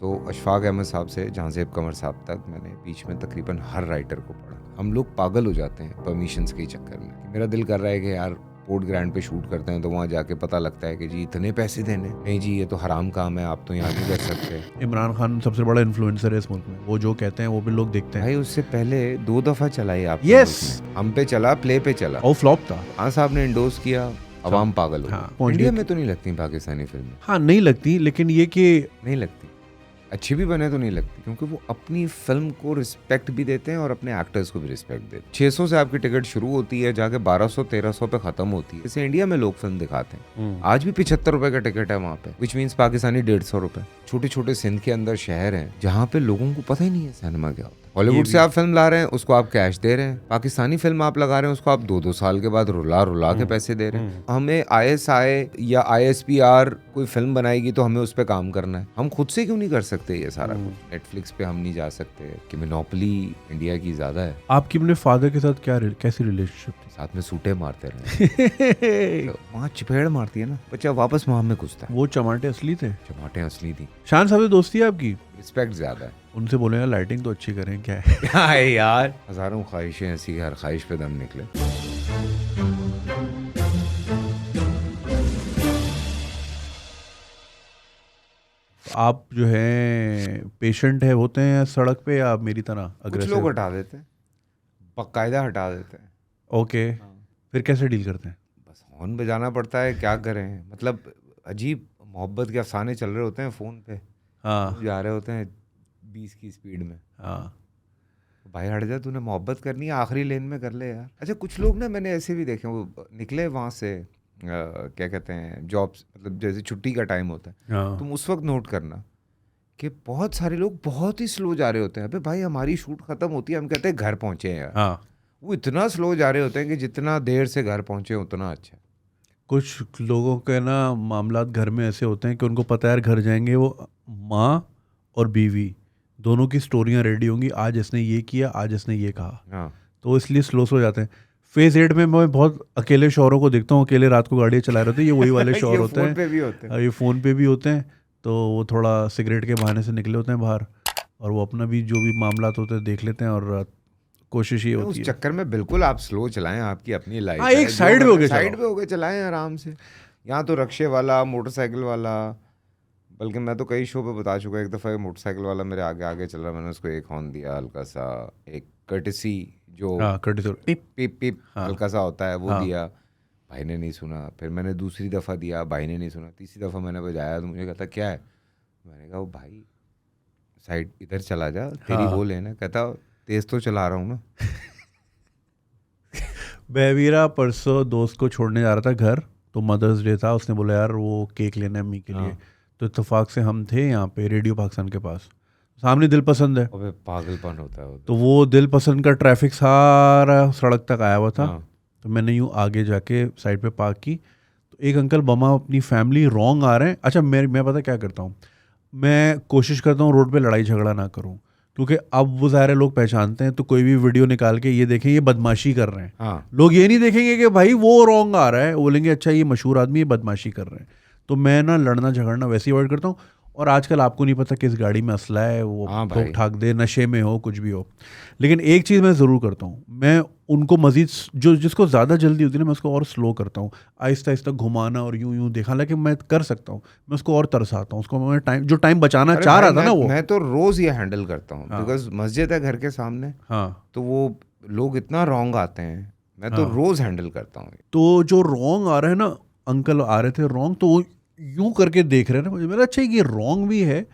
तो अशफाक अहमद साहब से जहाँसेब कमर साहब तक मैंने बीच में तकरीबन हर राइटर को पढ़ा। हम लोग पागल हो जाते हैं परमिशंस के चक्कर में कि मेरा दिल कर रहा है कि यार पोर्ट ग्रैंड पे शूट करते हैं तो वहाँ जाके पता लगता है कि जी इतने पैसे देने, नहीं जी ये तो हराम काम है, आप तो यहाँ नहीं कर सकते। इमरान खान सबसे बड़ा इन्फ्लुएंसर है इस मुल्क में, वो जो कहते हैं वो भी लोग देखते हैं भाई उससे पहले 2 दफ़ा चलाई आप Yes! हम पे चला, प्ले पे चला, और फ्लॉप था। खान साहब ने इंडोर्स किया, अवाम पागल हो गई। हाँ, इंडिया में तो नहीं लगती पाकिस्तानी फिल्में, हाँ नहीं लगती, लेकिन ये कि नहीं लगती, अच्छी भी बने तो नहीं लगती, क्योंकि वो अपनी फिल्म को रिस्पेक्ट भी देते हैं और अपने एक्टर्स को भी रिस्पेक्ट देते हैं। 600 से आपकी टिकट शुरू होती है, जाके 1200-1300 पे खत्म होती है। इसे इंडिया में लोग फिल्म दिखाते हैं, आज भी 75 रुपए का टिकट है वहाँ पे, विच मीन्स पाकिस्तानी 150 रुपए। छोटे छोटे सिंध के अंदर शहर हैं जहाँ पे लोगों को पता ही नहीं है सिनेमा क्या होता है। हॉलीवुड से आप फिल्म ला रहे हैं, उसको आप कैश दे रहे हैं, पाकिस्तानी फिल्म आप लगा रहे हैं, उसको आप 2-2 साल के बाद रुला के पैसे दे रहे हैं। हमें ISI या ISPR कोई फिल्म बनाएगी तो हमें उस पर काम करना है, हम खुद से क्यों नहीं कर सकते ये सारा कुछ? नेटफ्लिक्स पे हम नहीं जा सकते कि मोनोपोली इंडिया की ज्यादा है। आपकी अपने फादर के साथ कैसी रिलेशनशिप थी? साथ में सूटे मारते रहे तो वहाँ चिपेड़ मारती है ना, बच्चा वापस वहाँ में घुसता है। वो चमाटे असली थे? चमाटे असली थी। शान साहब से दोस्ती है आपकी? रिस्पेक्ट ज्यादा है। उनसे बोले यार लाइटिंग तो अच्छी करें, क्या है हाय यार, हजारों ख्वाहिशें ऐसी, हर ख्वाहिश पे दम निकले। आप जो है पेशेंट है होते हैं सड़क पे, या मेरी तरह कुछ अग्रेसिव? लोग हटा देते हैं, बाकायदा हटा देते हैं। ओके, फिर कैसे डील करते हैं? बस हॉर्न बजाना पड़ता है, क्या करें, मतलब अजीब मोहब्बत के अफसाने चल रहे होते हैं फ़ोन पे, हाँ जा रहे होते हैं 20 की स्पीड में। हाँ, भाई हट जा, तूने मोहब्बत करनी है आखिरी लेन में कर ले यार। अच्छा कुछ लोग ना मैंने ऐसे भी देखे, वो निकले वहाँ से क्या कहते हैं जॉब्स, मतलब जैसे छुट्टी का टाइम होता है, हाँ। तुम उस वक्त नोट करना कि बहुत सारे लोग बहुत ही स्लो जा रहे होते हैं। अबे भाई हमारी शूट खत्म होती है, हम कहते हैं घर पहुँचे हैं यार, हाँ, वो इतना स्लो जा रहे होते हैं कि जितना देर से घर पहुँचे उतना अच्छा। कुछ लोगों के ना मामलात घर में ऐसे होते हैं कि उनको पता है यार घर जाएंगे वो माँ और बीवी दोनों की स्टोरियाँ रेडी होंगी, आज इसने ये किया, आज इसने ये कहा, हाँ तो इसलिए स्लो जाते हैं। फेज 8 में मैं बहुत अकेले शौहरों को देखता हूँ, अकेले रात को गाड़ियाँ चला रहे होते हैं, ये वही वाले शौहर होते फ़ोन हैं, पे भी होते हैं। ये फ़ोन पे भी होते हैं, तो वो थोड़ा सिगरेट के बहाने से निकले होते हैं बाहर, और वो अपना भी जो भी मामलात होते हैं देख लेते हैं, और कोशिश ये उस होती है। चक्कर में बिल्कुल आप स्लो चलाएं, आपकी अपनी लाइफ हाँ, है, एक साइड पे हो गए साइड पे हो गए चलाएं आराम से। यहाँ तो रक्शे वाला, मोटरसाइकिल वाला, बल्कि मैं तो कई शो पे बता चुका, एक दफ़ा मोटरसाइकिल वाला मेरे आगे आगे चल रहा, मैंने उसको एक हॉर्न दिया हल्का सा, एक कर्टेसी जो पिप पिप पिप हल्का सा होता है वो दिया, भाई ने नहीं सुना। फिर मैंने दूसरी दफ़ा दिया, भाई ने नहीं सुना। तीसरी दफ़ा मैंने बजाया तो मुझे कहता क्या है, मैंने कहा भाई साइड इधर चला जा, तेरी वो लेना। कहता तेज़ तो चला रहा हूँ ना। बेवीरा परसों दोस्त को छोड़ने जा रहा था घर, तो मदर्स डे था, उसने बोला यार वो केक लेना है अम्मी के लिए, तो इत्तेफाक से हम थे यहाँ पे रेडियो पाकिस्तान के पास, सामने दिल पसंद है, अबे पागलपन होता है तो वो दिल पसंद का ट्रैफिक सारा सड़क तक आया हुआ था। तो मैंने यूँ आगे जाके साइड पे पार्क की, तो एक अंकल बमा अपनी फैमिली रॉन्ग आ रहे हैं। अच्छा मैं पता क्या करता हूँ, मैं कोशिश करता हूँ रोड पे लड़ाई झगड़ा ना करूँ, क्योंकि अब वो सारे लोग पहचानते हैं, तो कोई भी वीडियो निकाल के ये देखें ये बदमाशी कर रहे हैं, लोग ये नहीं देखेंगे कि भाई वो रॉन्ग आ रहा है, बोलेंगे अच्छा ये मशहूर आदमी ये बदमाशी कर रहे हैं। तो मैं ना लड़ना झगड़ना वैसे ही अवॉइड करता हूँ। और आजकल आपको नहीं पता किस गाड़ी में असला है, वो ठोक ठाक दे, नशे में हो, कुछ भी हो। लेकिन एक चीज़ मैं ज़रूर करता हूँ, मैं उनको मज़ीद जो जिसको ज़्यादा जल्दी होती है ना, मैं उसको और स्लो करता हूँ, आहिस्ता आहिस्ता घुमाना और यूं देखा, लेकिन मैं कर सकता हूँ, मैं उसको और तरसाता हूँ, उसको मैं टाइम बचाना चाह रहा था ना वो। मैं तो रोज़ ये हैंडल करता हूँ, बिकॉज मस्जिद है घर के सामने, तो वो लोग इतना रॉन्ग आते हैं, मैं तो रोज़ हैंडल करता हूँ। तो जो रॉन्ग आ रहे हैं ना, अंकल आ रहे थे रॉन्ग, तो वो यूं करके देख रहे हैं ना मुझे, मेरा अच्छा ये रॉन्ग भी है,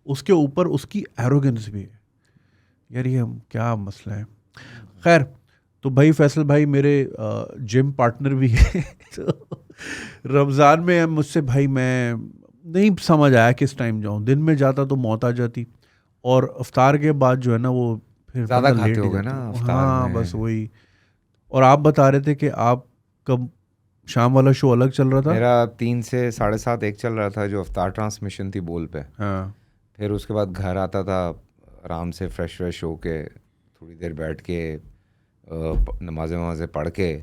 उसके ऊपर उसकी एरोगेंस भी है, यार ये क्या मसला है। खैर, तो भाई फैसल भाई मेरे जिम पार्टनर भी है तो रमज़ान में मुझसे भाई मैं नहीं समझ आया किस टाइम जाऊँ, दिन में जाता तो मौत आ जाती, और अफ्तार के बाद जो है ना वो फिर ज़्यादा खाते हो गए ना अफ्तार में। हाँ बस वही। और आप बता रहे थे कि आप कब शाम वाला शो अलग चल रहा था? मेरा 3 से 7:30 एक चल रहा था जो अफ्तार ट्रांसमिशन थी बोल पे। हाँ, फिर उसके बाद घर आता था आराम से फ्रेश हो के, थोड़ी देर बैठ के नमाज़ें पढ़ के,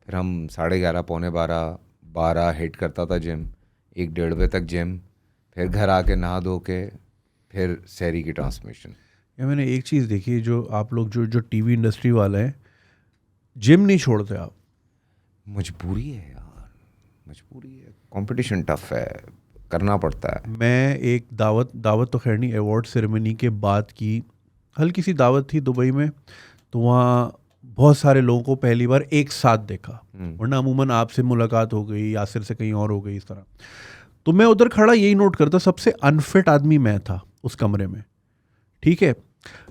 फिर हम 11:30 पौने 12 हिट करता था जिम, 1-1:30 बजे तक जिम, फिर घर आके नहा धो के फिर सहरी की ट्रांसमिशन। या मैंने एक चीज़ देखी, जो आप लोग जो टीवी इंडस्ट्री वाले हैं, जिम नहीं छोड़ते आप। मजबूरी है यार, मजबूरी है, कंपटीशन टफ है, करना पड़ता है। मैं एक दावत तो खैर नहीं, अवार्ड सेरेमनी के बाद की हल्की सी दावत थी दुबई में, तो वहाँ बहुत सारे लोगों को पहली बार एक साथ देखा, वरना अमूमन आपसे मुलाकात हो गई, यासिर से कहीं और हो गई, इस तरह। तो मैं उधर खड़ा यही नोट करता, सबसे अनफिट आदमी मैं था उस कमरे में, ठीक है।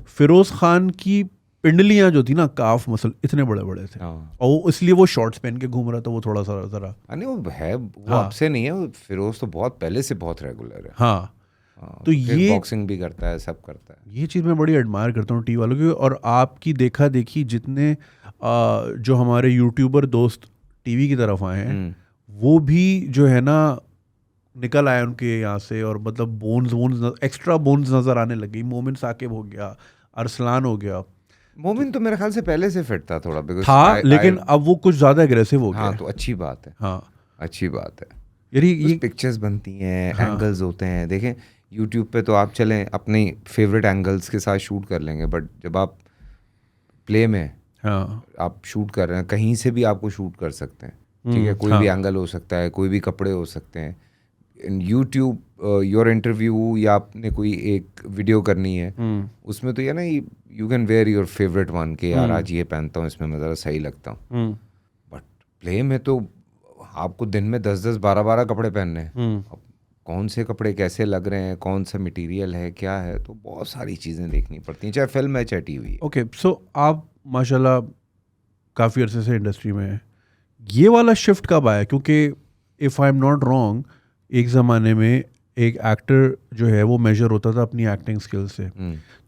फिरोज खान की पिंडलियां जो थी ना, काफ मसल इतने बड़े बड़े थे, हाँ। और इसलिए वो शॉर्ट्स पहन के घूम रहा था, वो थोड़ा सा ज़रा। नहीं वो है, वो हाँ अब से नहीं है, वो फिरोज तो बहुत पहले से बहुत रेगुलर है। हाँ, हाँ, तो किक ये बॉक्सिंग भी करता है, सब करता है। ये चीज़ मैं बड़ी एडमायर करता हूँ टी वालों की। और आपकी देखा देखी जितने जो हमारे यूट्यूबर दोस्त टीवी की तरफ आए हैं, वो भी जो है ना निकल आए उनके यहाँ से, और मतलब बोन्स एक्स्ट्रा बोन्स नज़र आने लगी। मोमिन साकिब हो गया, अरसलान हो गया, मोमिन तो मेरे ख्याल से पहले से फिट था थोड़ा, बिकॉज था, लेकिन अब वो कुछ ज़्यादा एग्रेसिव हो गया हाँ है। तो अच्छी बात है, हाँ, अच्छी बात है। यानी उस ये पिक्चर्स बनती हैं, हाँ एंगल्स होते हैं, देखें यूट्यूब पे तो आप चलें अपने फेवरेट एंगल्स के साथ शूट कर लेंगे, बट जब आप प्ले में हाँ आप शूट कर रहे हैं, कहीं से भी आपको शूट कर सकते हैं, ठीक है, कोई भी हाँ एंगल हो सकता है, कोई भी कपड़े हो सकते हैं। इन यूट्यूब योर इंटरव्यू या आपने कोई एक वीडियो करनी है, उसमें तो ये ना, you can wear your favourite one के यार आज ये पहनता हूँ, इसमें मैं ज़रा सही लगता हूँ। बट प्ले में तो आपको दिन में 10-10 12-12 कपड़े पहनने हैं। अब कौन से कपड़े कैसे लग रहे हैं, कौन सा मटेरियल है, क्या है, तो बहुत सारी चीज़ें देखनी पड़ती हैं, चाहे फिल्म है चाहे टीवी है। ओके। सो आप माशाल्लाह काफ़ी अरसे से इंडस्ट्री में हैं, ये वाला शिफ्ट कब आया? क्योंकि if I am not wrong, एक ज़माने में एक एक्टर जो है वो मेजर होता था अपनी एक्टिंग स्किल से,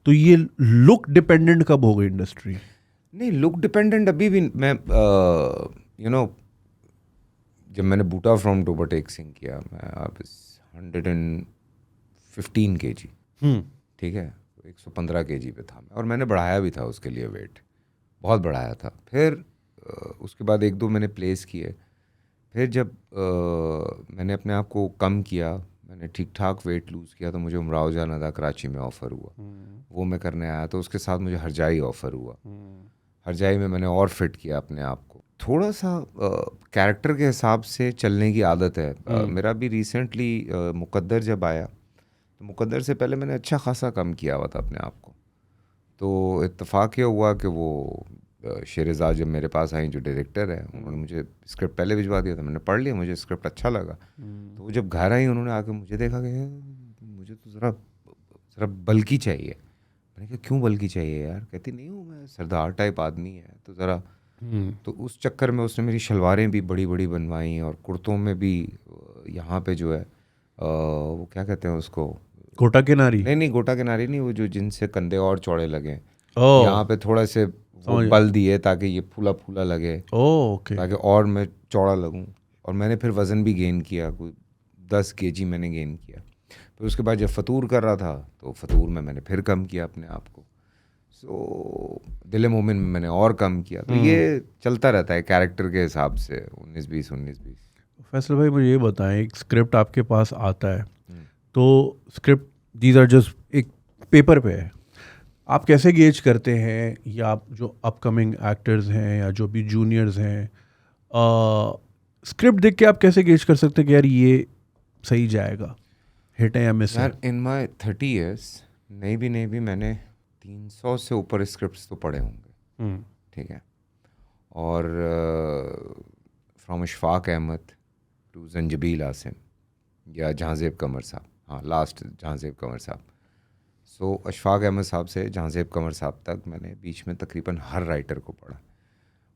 तो ये लुक डिपेंडेंट कब हो गई इंडस्ट्री? नहीं, लुक डिपेंडेंट अभी भी मैं यू नो जब मैंने बूटा फ्रॉम टोबरटेक सिंह किया, मैं आप 115 kg, ठीक है, 115 kg पे था मैं, और मैंने बढ़ाया भी था उसके लिए, वेट बहुत बढ़ाया था। फिर उसके बाद 1-2 मैंने प्लेस किए, फिर जब मैंने अपने आप को कम किया, मैंने ठीक ठाक वेट लूज़ किया, तो मुझे उमराव जान अदा कराची में ऑफ़र हुआ, वो मैं करने आया। तो उसके साथ मुझे हरजाई ऑफ़र हुआ, हरजाई में मैंने और फिट किया अपने आप को। थोड़ा सा कैरेक्टर के हिसाब से चलने की आदत है। मेरा भी रिसेंटली मुकद्दर जब आया, तो मुकद्दर से पहले मैंने अच्छा खासा कम किया हुआ था अपने आप को। तो इत्तेफाक ये हुआ कि वो शेरज़ाद जब मेरे पास आई, जो डायरेक्टर है, उन्होंने मुझे स्क्रिप्ट पहले भिजवा दिया था, मैंने पढ़ लिया, मुझे स्क्रिप्ट अच्छा लगा। तो वो जब घर आई, उन्होंने आके मुझे देखा कि मुझे तो ज़रा बल्कि चाहिए। मैंने कहा क्यों बल्कि चाहिए यार? कहती नहीं हूँ मैं सरदार टाइप आदमी है, तो ज़रा तो उस चक्कर में उसने मेरी शलवारें भी बड़ी बड़ी बनवाई, और कुर्तों में भी यहाँ पे जो है वो क्या कहते हैं उसको, गोटा किनारी? नहीं गोटा किनारी नहीं, वो जो जिनसे कंधे और चौड़े लगे, ओह, यहाँ पे थोड़े से वो समझ गया। बल दिए ताकि ये फूला फूला लगे, ओह, ओके। ताकि और मैं चौड़ा लगूं। और मैंने फिर वज़न भी गेन किया, कोई 10 kg मैंने गेन किया। फिर उसके बाद जब फतूर कर रहा था, तो फतूर में मैंने फिर कम किया अपने आप को। सो दिल मोमिन में मैंने और कम किया। तो ये चलता रहता है कैरेक्टर के हिसाब से, 19-20 फैसल भाई, मुझे ये बताएं, एक स्क्रिप्ट आपके पास आता है, तो स्क्रिप्ट दीज आर जस्ट एक पेपर पे है, आप कैसे गेज करते हैं, या आप जो अपकमिंग एक्टर्स हैं या जो भी जूनियर्स हैं, स्क्रिप्ट देख के आप कैसे गेज कर सकते हैं कि यार ये सही जाएगा, हिट है या मिस है? यार इन माई 30 years नहीं भी मैंने 300 से ऊपर स्क्रिप्ट्स तो पढ़े होंगे, ठीक है। और फ्रॉम इशफाक अहमद टू जंजबील आसिम या जहाँज़ेब कमर साहब, हाँ लास्ट जहाँज़ेब कमर साहब। सो अशफाक अहमद साहब से जहाँज़ेब कमर साहब तक मैंने बीच में तकरीबन हर राइटर को पढ़ा।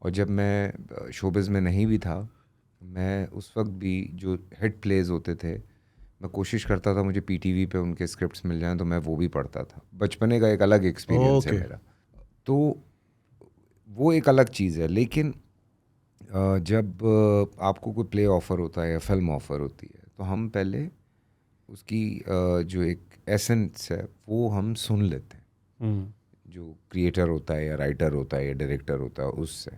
और जब मैं शोबिज़ में नहीं भी था, मैं उस वक्त भी जो हिट प्लेज होते थे, मैं कोशिश करता था मुझे पीटीवी पे उनके स्क्रिप्ट्स मिल जाएं, तो मैं वो भी पढ़ता था। बचपने का एक अलग एक्सपीरियंस है मेरा, तो वो एक अलग चीज़ है। लेकिन जब आपको कोई प्ले ऑफ़र होता है या फिल्म ऑफ़र होती है, तो हम पहले उसकी जो एक एसेंस है वो हम सुन लेते हैं, जो क्रिएटर होता है या राइटर होता है या डायरेक्टर होता है उससे।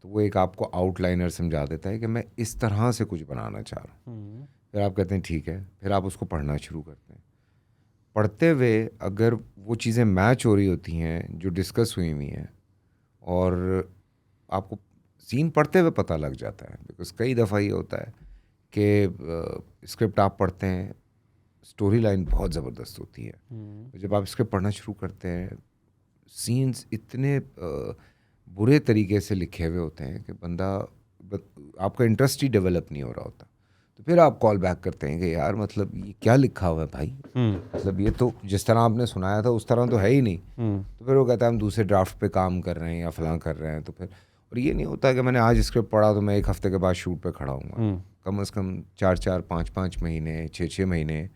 तो वो एक आपको आउटलाइनर समझा देता है कि मैं इस तरह से कुछ बनाना चाह रहा हूँ। फिर आप कहते हैं ठीक है, फिर आप उसको पढ़ना शुरू करते हैं। पढ़ते हुए अगर वो चीज़ें मैच हो रही होती हैं जो डिस्कस हुई हुई हैं, और आपको सीन पढ़ते हुए पता लग जाता है, बिकॉज कई दफ़ा ये होता है कि स्क्रिप्ट आप पढ़ते हैं, स्टोरी लाइन बहुत ज़बरदस्त होती है, तो जब आप स्क्रिप्ट पढ़ना शुरू करते हैं, सीन्स इतने बुरे तरीके से लिखे हुए होते हैं कि आपका इंटरेस्ट ही डेवलप नहीं हो रहा होता। तो फिर आप कॉल बैक करते हैं कि यार मतलब ये क्या लिखा हुआ है भाई, मतलब ये तो जिस तरह आपने सुनाया था उस तरह तो है ही नहीं। तो फिर वो कहता है हम दूसरे ड्राफ्ट पे काम कर रहे हैं या फलां कर रहे हैं। तो फिर और ये नहीं होता कि मैंने आज स्क्रिप्ट पढ़ा तो मैं 1 हफ्ते के बाद शूट पे खड़ा हूँ। कम से कम 4-4, 5-5 महीने, 6-6 महीने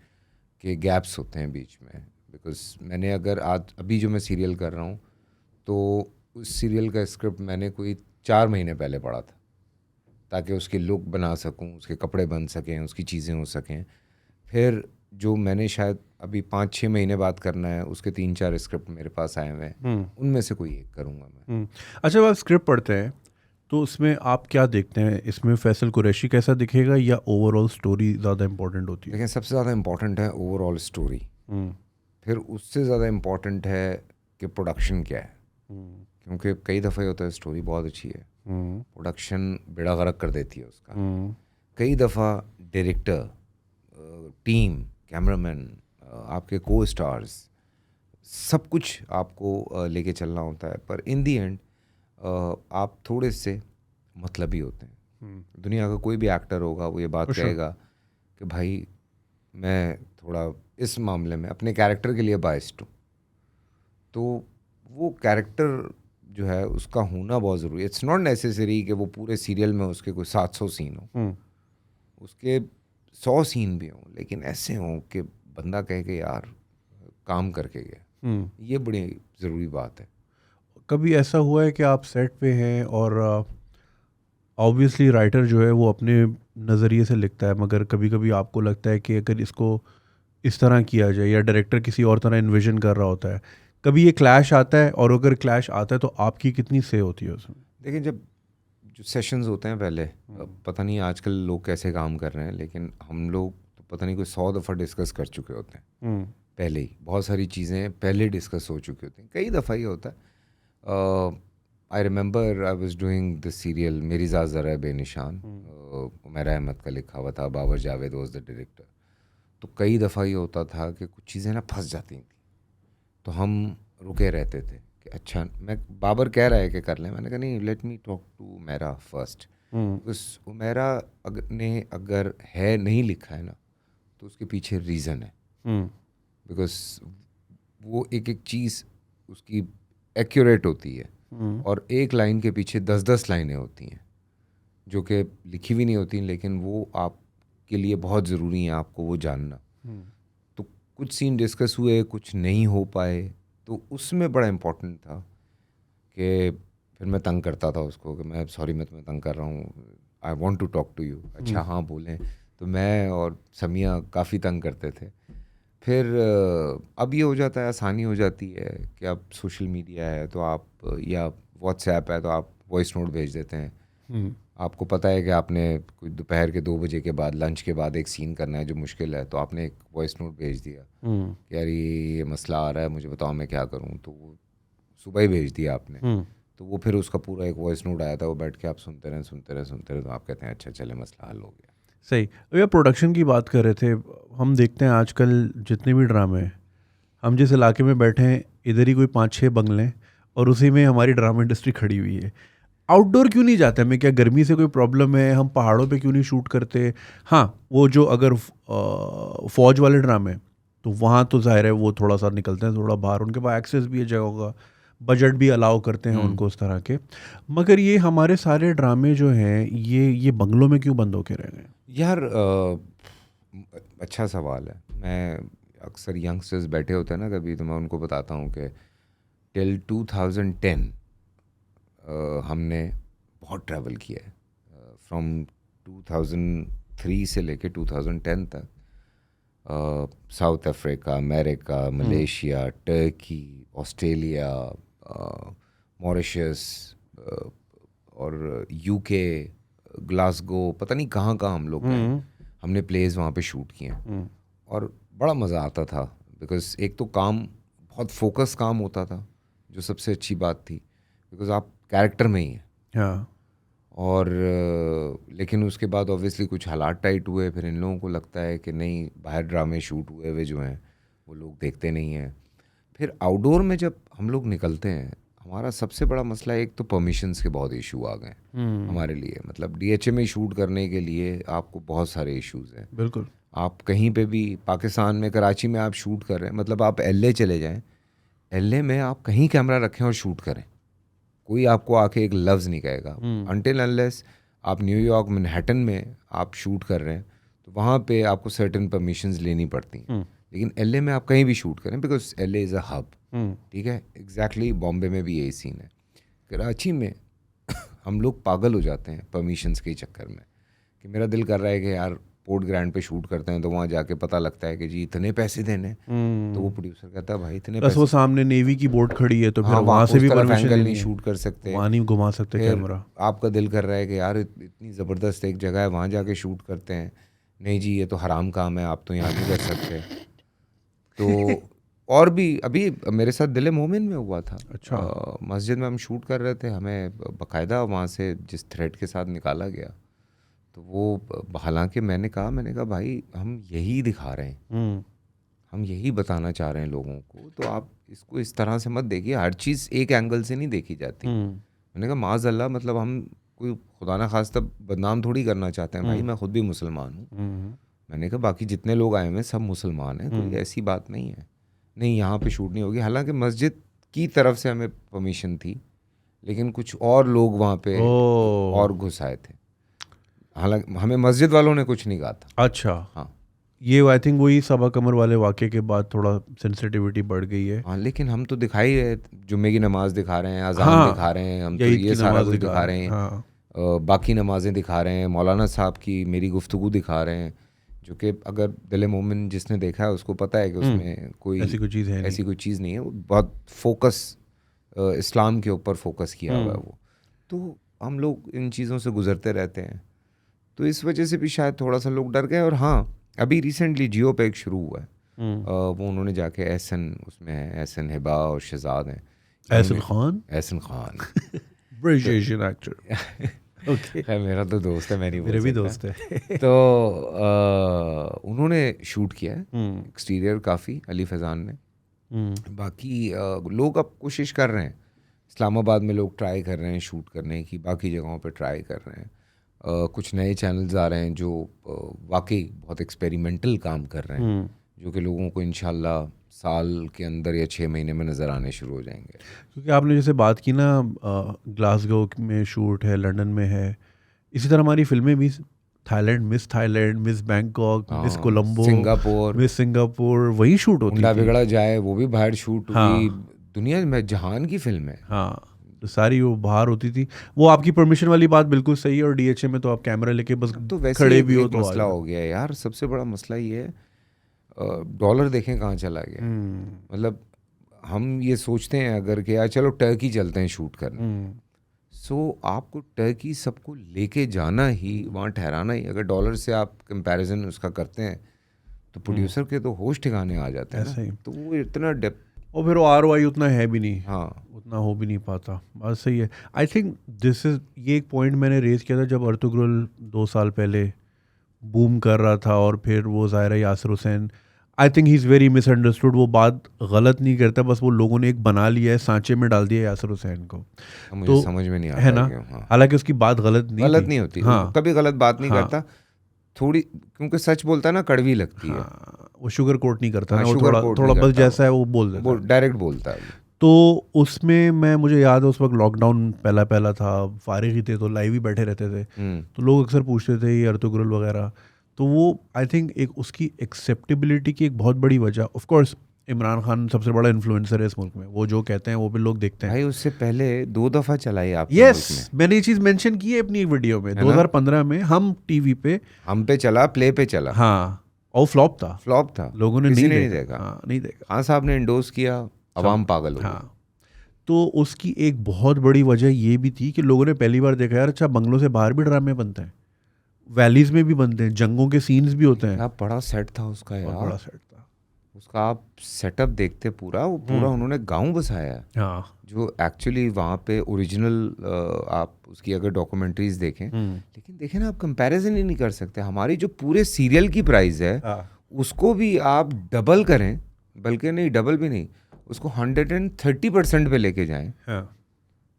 के गैप्स होते हैं बीच में। बिकॉज मैंने अगर आज अभी जो मैं सीरियल कर रहा हूँ तो उस सीरियल का स्क्रिप्ट मैंने कोई 4 महीने पहले पढ़ा था, ताकि उसकी लुक बना सकूं, उसके कपड़े बन सकें, उसकी चीज़ें हो सकें। फिर जो मैंने शायद अभी 5-6 महीने बाद करना है, उसके 3-4 स्क्रिप्ट मेरे पास आए हुए हैं, उनमें से कोई एक करूँगा मैं। अच्छा, जब आप स्क्रिप्ट पढ़ते हैं तो उसमें आप क्या देखते हैं? इसमें फैसल कुरैशी कैसा दिखेगा या ओवरऑल स्टोरी ज़्यादा इम्पोर्टेंट होती है? लेकिन सबसे ज़्यादा इम्पॉर्टेंट है ओवरऑल स्टोरी, फिर उससे ज़्यादा इम्पॉर्टेंट है कि प्रोडक्शन क्या है। क्योंकि कई दफ़े होता है स्टोरी बहुत अच्छी है, प्रोडक्शन बेड़ा गर्क कर देती है उसका। कई दफ़ा डायरेक्टर, टीम, कैमरामैन, आपके को स्टार्स, सब कुछ आपको लेके चलना होता है, पर इन दी एंड आप थोड़े से मतलबी होते हैं। दुनिया का कोई भी एक्टर होगा वो ये बात कहेगा कि भाई मैं थोड़ा इस मामले में अपने कैरेक्टर के लिए बाइस्ड हूँ। तो वो कैरेक्टर जो है उसका होना बहुत ज़रूरी है। इट्स नॉट नेसेसरी कि वो पूरे सीरियल में उसके कोई 700 सीन हो, उसके 100 सीन भी हों, लेकिन ऐसे हों कि बंदा कहे कि यार काम करके गया। ये बड़ी ज़रूरी बात है। कभी ऐसा हुआ है कि आप सेट पे हैं और ऑब्वियसली राइटर जो है वो अपने नज़रिए से लिखता है, मगर कभी कभी आपको लगता है कि अगर इसको इस तरह किया जाए, या डायरेक्टर किसी और तरह इन्विजन कर रहा होता है, कभी ये क्लैश आता है? और अगर क्लैश आता है तो आपकी कितनी से होती है उसमें? देखिए, जब जो सेशंस होते हैं पहले, पता नहीं आजकल लोग कैसे काम कर रहे हैं, लेकिन हम लोग तो पता नहीं कोई 100 दफ़ा डिस्कस कर चुके होते हैं पहले ही। बहुत सारी चीज़ें पहले डिस्कस हो चुकी होती हैं। कई दफ़ा ये होता है। I remember I was doing the serial मेरी ज़ात ज़रा बेनिशान, उमैर अहमद का लिखा हुआ था, Babar Javed was the director. तो कई दफ़ा ये होता था कि कुछ चीज़ें ना फंस जाती थी, तो हम रुके रहते थे कि अच्छा, मैं बाबर कह रहा है कि कर लें, मैंने कहा नहीं, let me talk to Umaira first. उस उमैरा अगर है नहीं लिखा है ना, तो उसके पीछे रीज़न है। बिकॉज वो एक एक चीज़ उसकी एक्यूरेट होती है, और एक लाइन के पीछे 10-10 लाइनें होती हैं जो कि लिखी भी नहीं होती, लेकिन वो आपके लिए बहुत ज़रूरी है, आपको वो जानना। तो कुछ सीन डिस्कस हुए, कुछ नहीं हो पाए, तो उसमें बड़ा इम्पोर्टेंट था कि फिर मैं तंग करता था उसको कि मैं सॉरी, मैं तुम्हें तंग कर रहा हूँ, I want to talk to you. अच्छा हाँ बोलें। तो मैं और समिया काफ़ी तंग करते थे। फिर अब ये हो जाता है, आसानी हो जाती है कि अब सोशल मीडिया है तो आप, या व्हाट्सएप है तो आप वॉइस नोट भेज देते हैं। आपको पता है कि आपने कोई दोपहर के 2 बजे के बाद, लंच के बाद एक सीन करना है जो मुश्किल है, तो आपने एक वॉइस नोट भेज दिया कि यार ये मसला आ रहा है, मुझे बताओ मैं क्या करूं। तो वो सुबह ही भेज दिया आपने, तो वो फिर उसका पूरा एक वॉइस नोट आया था, वो बैठ के आप सुनते रहे, तो आप कहते हैं अच्छा चले, मसला हल हो गया। सही। भैया, प्रोडक्शन की बात कर रहे थे, हम देखते हैं आजकल जितने भी ड्रामे हैं, हम जिस इलाके में बैठे हैं इधर ही कोई 5-6 बंगले हैं और उसी में हमारी ड्रामा इंडस्ट्री खड़ी हुई है। आउटडोर क्यों नहीं जाते? हमें क्या गर्मी से कोई प्रॉब्लम है? हम पहाड़ों पे क्यों नहीं शूट करते? हाँ, वो जो अगर फौज वाले ड्रामे, तो वहाँ तो जाहिर है वो थोड़ा सा निकलते हैं थोड़ा बाहर, उनके पास एक्सेस भी है जगह का, बजट भी अलाउ करते हैं उनको उस तरह के। मगर ये हमारे सारे ड्रामे जो हैं ये बंगलों में क्यों बंद होके रह गए? यार अच्छा सवाल है। मैं अक्सर यंगस्टर्स बैठे होते हैं ना कभी, तो मैं उनको बताता हूँ कि टिल 2010 हमने बहुत ट्रैवल किया है। फ्रॉम 2003 से लेके 2010 तक south Africa, America, Malaysia, Turkey, Australia, Mauritius, और यूके, ग्लासगो, पता नहीं कहाँ कहाँ हम लोग गए। हमने प्लेस वहाँ पे शूट किए हैं और बड़ा मज़ा आता था। बिकॉज एक तो काम बहुत फोकस काम होता था, जो सबसे अच्छी बात थी, बिकॉज आप कैरेक्टर में ही हैं। हाँ और लेकिन उसके बाद ऑब्वियसली कुछ हालात टाइट हुए, फिर इन लोगों को लगता है कि नहीं, बाहर ड्रामे शूट हुए हुए जो हैं वो लोग देखते नहीं हैं। फिर आउटडोर में जब हम लोग निकलते हैं, हमारा सबसे बड़ा मसला, एक तो परमिशंस के बहुत इशू आ गए हमारे लिए। मतलब डीएचए में शूट करने के लिए आपको बहुत सारे इश्यूज हैं। बिल्कुल। आप कहीं पे भी पाकिस्तान में, कराची में आप शूट कर रहे हैं, मतलब आप एलए चले जाएं, एलए में आप कहीं कैमरा रखें और शूट करें, कोई आपको आके एक लफ्ज़ नहीं कहेगा। अनटिल अनलेस आप न्यूयॉर्क मैनहट्टन में आप शूट कर रहे हैं, तो वहाँ पे आपको सर्टेन परमिशंस लेनी पड़ती हैं। लेकिन एलए में आप कहीं भी शूट करें, because LA is a hub, ठीक है। एग्जैक्टली बॉम्बे में भी यही सीन है। कराची में हम लोग पागल हो जाते हैं परमिशंस के चक्कर में, कि मेरा दिल कर रहा है कि यार पोर्ट ग्रैंड पे शूट करते हैं, तो वहाँ जाके पता लगता है कि जी इतने पैसे देने, तो वो प्रोड्यूसर कहता है भाई इतने प्लस पैसे, वो सामने नेवी की बोट खड़ी है, तो फिर हाँ, वहाँ से उस भी तरफ परमिशन एंगल लेनी नहीं है, शूट कर सकते, वहाँ नहीं घुमा सकते फिर कैमरा। आपका दिल कर रहा है कि यार इतनी ज़बरदस्त एक जगह है, वहाँ जाके शूट करते हैं, नहीं जी ये तो हराम काम है, आप तो यहाँ नहीं कर सकते। तो और भी अभी मेरे साथ दिल मोमिन में हुआ था। अच्छा। मस्जिद में हम शूट कर रहे थे, हमें बाकायदा वहाँ से जिस थ्रेड के साथ निकाला गया, तो वो हालांकि मैंने कहा भाई हम यही दिखा रहे हैं, हम यही बताना चाह रहे हैं लोगों को, तो आप इसको इस तरह से मत देखिए, हर चीज़ एक एंगल से नहीं देखी जाती। मैंने कहा माज़अल्लाह, मतलब हम कोई खुदा ना खास्ता बदनाम थोड़ी करना चाहते हैं भाई, मैं खुद भी मुसलमान हूँ। मैंने कहा बाकी जितने लोग आए हुए हैं सब मुसलमान हैं, कोई ऐसी बात नहीं है, नहीं यहाँ पे शूट नहीं होगी। हालांकि मस्जिद की तरफ से हमें परमिशन थी, लेकिन कुछ और लोग वहाँ पे और घुस आए थे, हालांकि हमें मस्जिद वालों ने कुछ नहीं कहा था। अच्छा। हाँ, ये आई थिंक वही सबा कमर वाले वाक़े के बाद थोड़ा सेंसिटिविटी बढ़ गई है। हाँ, लेकिन हम तो दिखा ही रहे, जुम्मे की नमाज दिखा रहे हैं, अजान हाँ, दिखा रहे हैं, हम तो या ईद ये की सारा नमाज कुछ दिखा रहे हैं। हाँ। बाकी नमाजें दिखा रहे हैं, मौलाना साहब की मेरी गुफ्तगू दिखा रहे हैं, जो कि अगर दिल मोमिन जिसने देखा है उसको पता है कि उसमें कोई ऐसी कोई चीज़ है ऐसी कोई चीज़ नहीं है। वो बहुत फोकस इस्लाम के ऊपर फोकस किया हुआ है वो। तो हम लोग इन चीज़ों से गुजरते रहते हैं, तो इस वजह से भी शायद थोड़ा सा लोग डर गए। और हाँ, अभी रिसेंटली जियो पे एक शुरू हुआ है, वो उन्होंने जाके एहसन, उसमें है एहसन, हिबा और शहजाद हैं। Ahsan Khan, Ahsan Khan British Asian actor. Okay, खैर मेरा तो दोस्त है, मैं नहीं बोल मेरे भी सकता। दोस्त है। तो उन्होंने शूट किया है एक्सटीरियर काफ़ी, अली फैज़ान ने। बाकी लोग अब कोशिश कर रहे हैं, इस्लामाबाद में लोग ट्राई कर रहे हैं शूट करने की, बाकी जगहों पे ट्राई कर रहे हैं। कुछ नए चैनल्स आ रहे हैं जो वाकई बहुत एक्सपेरिमेंटल काम कर रहे हैं, जो कि लोगों को इंशाल्लाह साल के अंदर या 6 महीने में नज़र आने शुरू हो जाएंगे। क्योंकि आपने जैसे बात की ना, ग्लासगो में शूट है, लंदन में है, इसी तरह हमारी फिल्में भी, Thailand, miss Bangkok, miss Colombo, miss Singapore, वही शूट होती मुंडा थी। बिगड़ा जाए वो भी बाहर शूट हुई। हाँ। दुनिया में जहान की फिल्म है। हाँ, तो सारी वो बाहर होती थी। वो आपकी परमिशन वाली बात बिल्कुल सही है। और डीएचए में तो आप कैमरा लेके बस तो वैसे खड़े भी हो एक तो मसला हो गया यार, सबसे बड़ा मसला ये है, डॉलर देखें कहाँ चला गया। मतलब हम ये सोचते हैं अगर कि यार चलो टर्की चलते हैं शूट करने, सो आपको टर्की सबको लेके जाना ही, वहाँ ठहराना ही, अगर डॉलर से आप कंपैरिजन उसका करते हैं तो प्रोड्यूसर के तो होश ठिकाने आ जाते हैं ऐसे ही। ना। तो वो इतना डेप्थ, और फिर वो ROI उतना है भी नहीं, हाँ, उतना हो भी नहीं पाता। बात सही है। आई थिंक दिस इज, ये एक पॉइंट मैंने रेज किया था जब अर्तुगरुल 2 साल पहले बूम कर रहा था, और फिर वो ज़ाहिरा Yasir Hussain, I think he is very misunderstood. वो बात गलत नहीं करता, बस वो लोगों ने एक बना लिया है, सांचे में डाल दिया यासिर हुसैन को। मुझे तो समझ में नहीं आता है ना, हाँ। हालांकि उसकी बात गलत नहीं होती, हाँ, कभी गलत बात नहीं हाँ, करता, थोड़ी, क्योंकि सच बोलता है ना कड़वी लगती है। हाँ, वो शुगर कोट नहीं करता हाँ, ना, वो शुगर कोट थोड़ा नहीं बस करता, जैसा है वो बोल देता वो है। डायरेक्ट बोलता है। तो उसमें मुझे याद है उस वक्त लॉकडाउन पहला था, फारिग ही थे, तो लाइव ही बैठे रहते थे। तो लोग अक्सर पूछते थे ये अर्तुगरुल वगैरह। तो वो आई थिंक एक उसकी एक्सेप्टेबिलिटी की एक बहुत बड़ी वजह, ऑफ कोर्स इमरान खान सबसे बड़ा इन्फ्लुएंसर है इस मुल्क में, वो जो कहते हैं वो भी लोग देखते हैं। भाई उससे पहले 2 दफ़ा चलाई आप यस, मैंने ये चीज़ मेंशन की है अपनी वीडियो में। 2015 में हम टीवी पे, हम पे चला, प्ले पे चला, हाँ, और फ्लॉप था, लोगों ने नहीं देखा। हाँ, नहीं देखा। खान साहब ने इंडोर्स किया, अवाम पागल हो गई। हाँ, तो उसकी एक बहुत बड़ी वजह ये भी थी कि लोगों ने पहली बार देखा यार, अच्छा बंगलों से बाहर भी ड्रामे बनते हैं, वैलीज में भी बनते हैं, जंगों के सीन्स भी होते हैं। क्या बड़ा सेट था उसका यार, बहुत बड़ा सेट था। उसका आप सेटअप देखते पूरा, वो पूरा उन्होंने गांव बसाया है हाँ जो एक्चुअली वहाँ पे ओरिजिनल आप उसकी अगर डॉक्यूमेंट्रीज देखें, लेकिन देखें ना, आप कंपैरिजन ही नहीं कर सकते। हमारी जो पूरे सीरियल की प्राइस है उसको भी आप डबल करें, बल्कि नहीं डबल भी नहीं, उसको 130% पे लेके जाएं,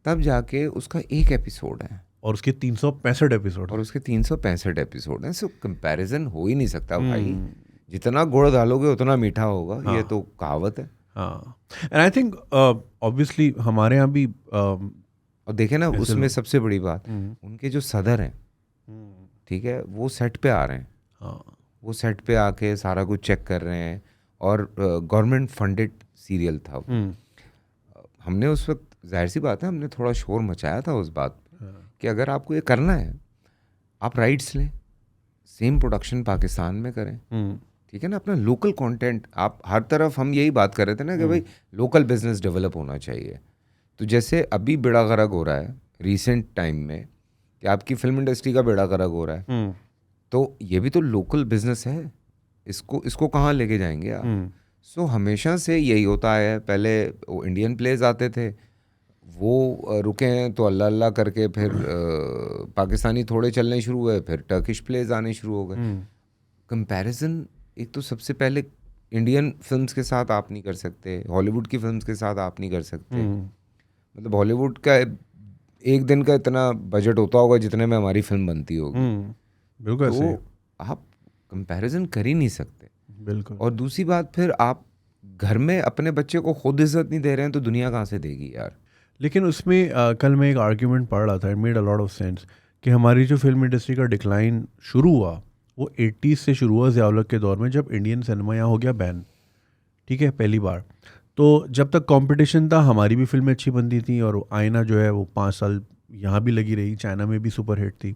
तब जाके उसका एक एपिसोड है और उसके 365 एपिसोड और उसके 365 एपिसोड हैं। सो कंपैरिजन हो ही नहीं सकता भाई, जितना गुड़ डालोगे उतना मीठा होगा, ये तो कहावत है। हाँ, एंड आई थिंक ऑब्वियसली हमारे यहाँ भी और देखे ना, उसमें सबसे बड़ी बात उनके जो सदर हैं, ठीक है, वो सेट पे आ रहे हैं, वो सेट पे आके सारा कुछ चेक कर रहे हैं, और गवर्नमेंट फंडेड सीरियल था वो। हमने उस वक्त, जाहिर सी बात है, हमने थोड़ा शोर मचाया था उस बात पे कि अगर आपको ये करना है आप राइट्स लें, सेम प्रोडक्शन पाकिस्तान में करें, ठीक है ना, अपना लोकल कंटेंट। आप हर तरफ, हम यही बात कर रहे थे ना कि भाई लोकल बिजनेस डेवलप होना चाहिए। तो जैसे अभी बेड़ा गर्क हो रहा है रिसेंट टाइम में कि आपकी फिल्म इंडस्ट्री का बेड़ा गर्क हो रहा है, तो ये भी तो लोकल बिजनेस है, इसको कहाँ लेके जाएंगे आप? सो हमेशा से यही होता है। पहले वो इंडियन प्लेज आते थे, वो रुके हैं तो अल्लाह अल्लाह करके फिर पाकिस्तानी थोड़े चलने शुरू हुए, फिर टर्किश प्लेज आने शुरू हो गए। कंपैरिजन एक तो सबसे पहले इंडियन फिल्म्स के साथ आप नहीं कर सकते, हॉलीवुड की फिल्म्स के साथ आप नहीं कर सकते। मतलब हॉलीवुड का एक दिन का इतना बजट होता होगा जितने में हमारी फिल्म बनती होगी, बिल्कुल, तो आप कंपैरिजन कर ही नहीं सकते। बिल्कुल। और दूसरी बात, फिर आप घर में अपने बच्चे को खुद इज्जत नहीं दे रहे हैं तो दुनिया कहाँ से देगी यार? लेकिन उसमें कल मैं एक आर्ग्यूमेंट पढ़ रहा था, it made a lot of sense, कि हमारी जो फिल्म इंडस्ट्री का डिक्लाइन शुरू हुआ वो 80s से शुरू हुआ, ज़िया-उल-हक के दौर में, जब इंडियन सिनेमा यहाँ हो गया बैन, ठीक है, पहली बार। तो जब तक कंपटीशन था हमारी भी फिल्में अच्छी बनती थी, और आईना जो है वो 5 साल यहाँ भी लगी रही, चाइना में भी सुपर हिट थी।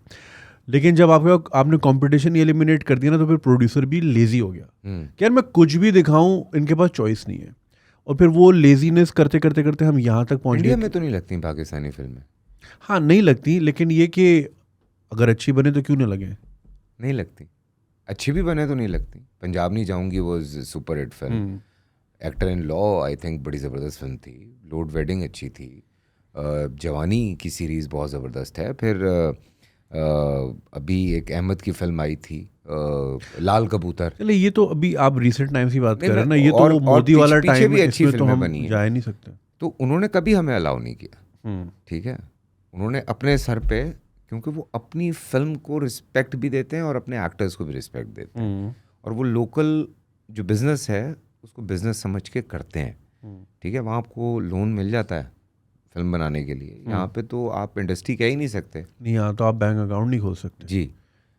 लेकिन जब आपने कंपटीशन एलिमिनेट कर दिया ना, तो फिर प्रोड्यूसर भी लेजी हो गया कि यार मैं कुछ भी दिखाऊं, इनके पास चॉइस नहीं है, और फिर वो लेजीनेस करते करते करते हम यहाँ तक पहुँच गए। इंडिया में तो नहीं लगती पाकिस्तानी फिल्में? हाँ, नहीं लगती, लेकिन ये कि अगर अच्छी बने तो क्यों ना लगे? नहीं लगती, अच्छी भी बने तो नहीं लगती। पंजाब नहीं जाऊंगी वो super hit film, actor in law I think बड़ी ज़बरदस्त फिल्म थी, लोड वेडिंग अच्छी थी, जवानी की सीरीज़ बहुत ज़बरदस्त है। फिर अभी एक अहमद की फिल्म आई थी लाल कबूतर। चले, ये तो अभी आप रिसेंट टाइम्स की बात कर रहे हैं ना, ये तो वो मोदी वाला टाइम है, इसमें तो हम जा ही नहीं सकते। तो उन्होंने कभी हमें अलाउ नहीं किया, ठीक है, उन्होंने अपने सर पे, क्योंकि वो अपनी फिल्म को रिस्पेक्ट भी देते हैं और अपने एक्टर्स को भी रिस्पेक्ट देते हैं, और वो लोकल जो बिज़नेस है उसको बिज़नेस समझ के करते हैं, ठीक है। वहाँ आपको लोन मिल जाता है फिल्म बनाने के लिए, यहाँ पे तो आप इंडस्ट्री कह ही नहीं सकते। नहीं, यहाँ तो आप बैंक अकाउंट नहीं खोल सकते जी।